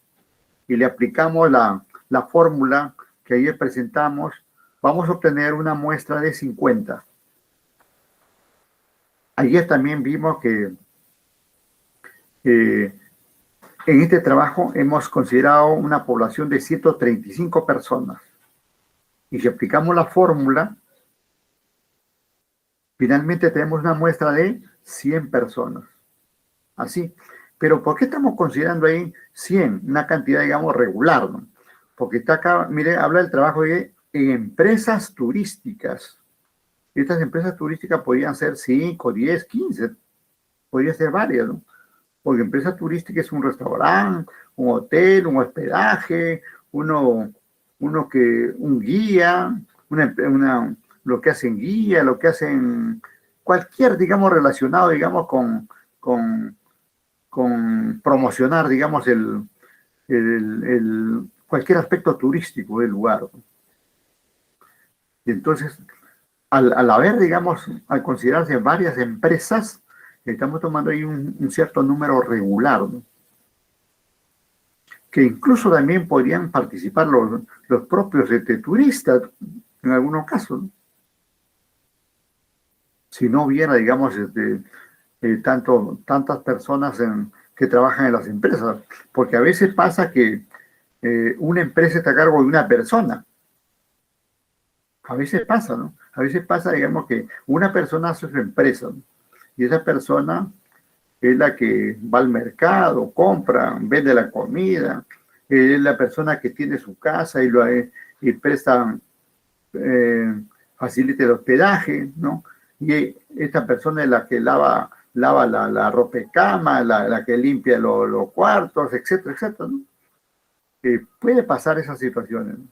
y le aplicamos la fórmula que ayer presentamos, vamos a obtener una muestra de 50. Ayer también vimos que en este trabajo hemos considerado una población de 135 personas. Y si aplicamos la fórmula, finalmente tenemos una muestra de 100 personas. Así. Pero ¿por qué estamos considerando ahí 100? Una cantidad, digamos, regular, ¿no? Porque está acá, mire, habla del trabajo de empresas turísticas. Estas empresas turísticas podrían ser 5, 10, 15. Podrían ser varias, ¿no? Porque empresa turística es un restaurante, un hotel, un hospedaje, un guía, lo que hacen guía, lo que hacen cualquier, digamos, relacionado, digamos, con promocionar, digamos, cualquier aspecto turístico del lugar. Y entonces, al haber, digamos, al considerarse varias empresas, estamos tomando ahí un cierto número regular, ¿no? Que incluso también podrían participar los propios turistas en algunos casos, ¿no? Si no hubiera, digamos, tantas personas que trabajan en las empresas, porque a veces pasa que una empresa está a cargo de una persona. A veces pasa, ¿no? A veces pasa, digamos, que una persona hace su empresa, ¿no? Y esa persona es la que va al mercado, compra, vende la comida, es la persona que tiene su casa y presta, facilita el hospedaje, ¿no? Y esta persona es la que lava la ropa de cama, la que limpia los cuartos, etcétera, etcétera, ¿no? Puede pasar esas situaciones, ¿no?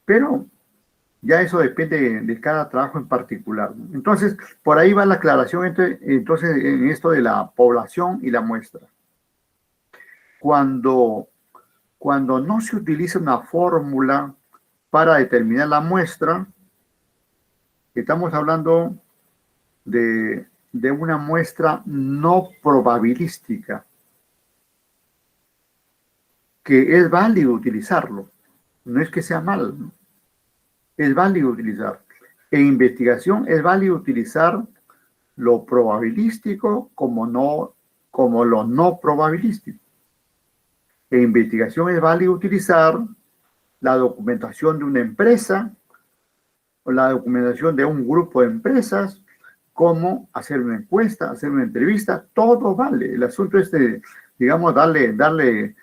Pero ya eso depende de cada trabajo en particular, ¿no? Entonces, por ahí va la aclaración entonces en esto de la población y la muestra. Cuando no se utiliza una fórmula para determinar la muestra, estamos hablando de una muestra no probabilística, que es válido utilizarlo. No es que sea mal, ¿no? Es válido utilizar. En investigación es válido utilizar lo probabilístico como lo no probabilístico. En investigación es válido utilizar la documentación de una empresa o la documentación de un grupo de empresas, como hacer una encuesta, hacer una entrevista, todo vale. El asunto es, digamos, darle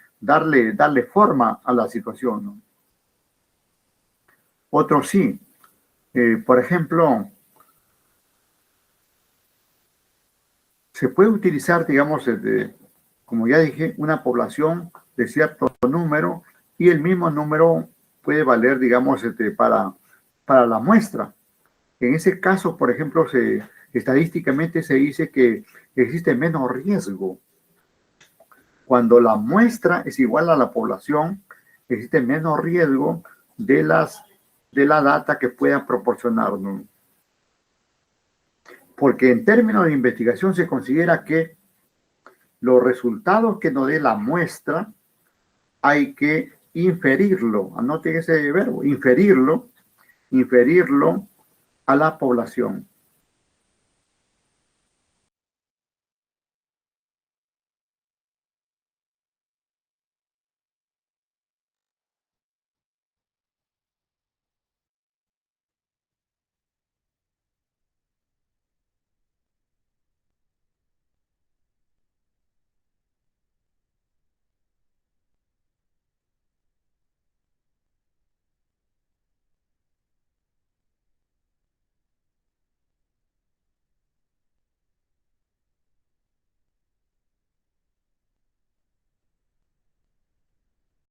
forma a la situación, ¿no? Otro sí. Por ejemplo, se puede utilizar, digamos, como ya dije, una población de cierto número y el mismo número puede valer, digamos, para la muestra. En ese caso, por ejemplo, estadísticamente se dice que existe menos riesgo. Cuando la muestra es igual a la población, existe menos riesgo de la data que puedan proporcionarnos. Porque en términos de investigación se considera que los resultados que nos dé la muestra hay que inferirlo, anoten ese verbo, inferirlo a la población.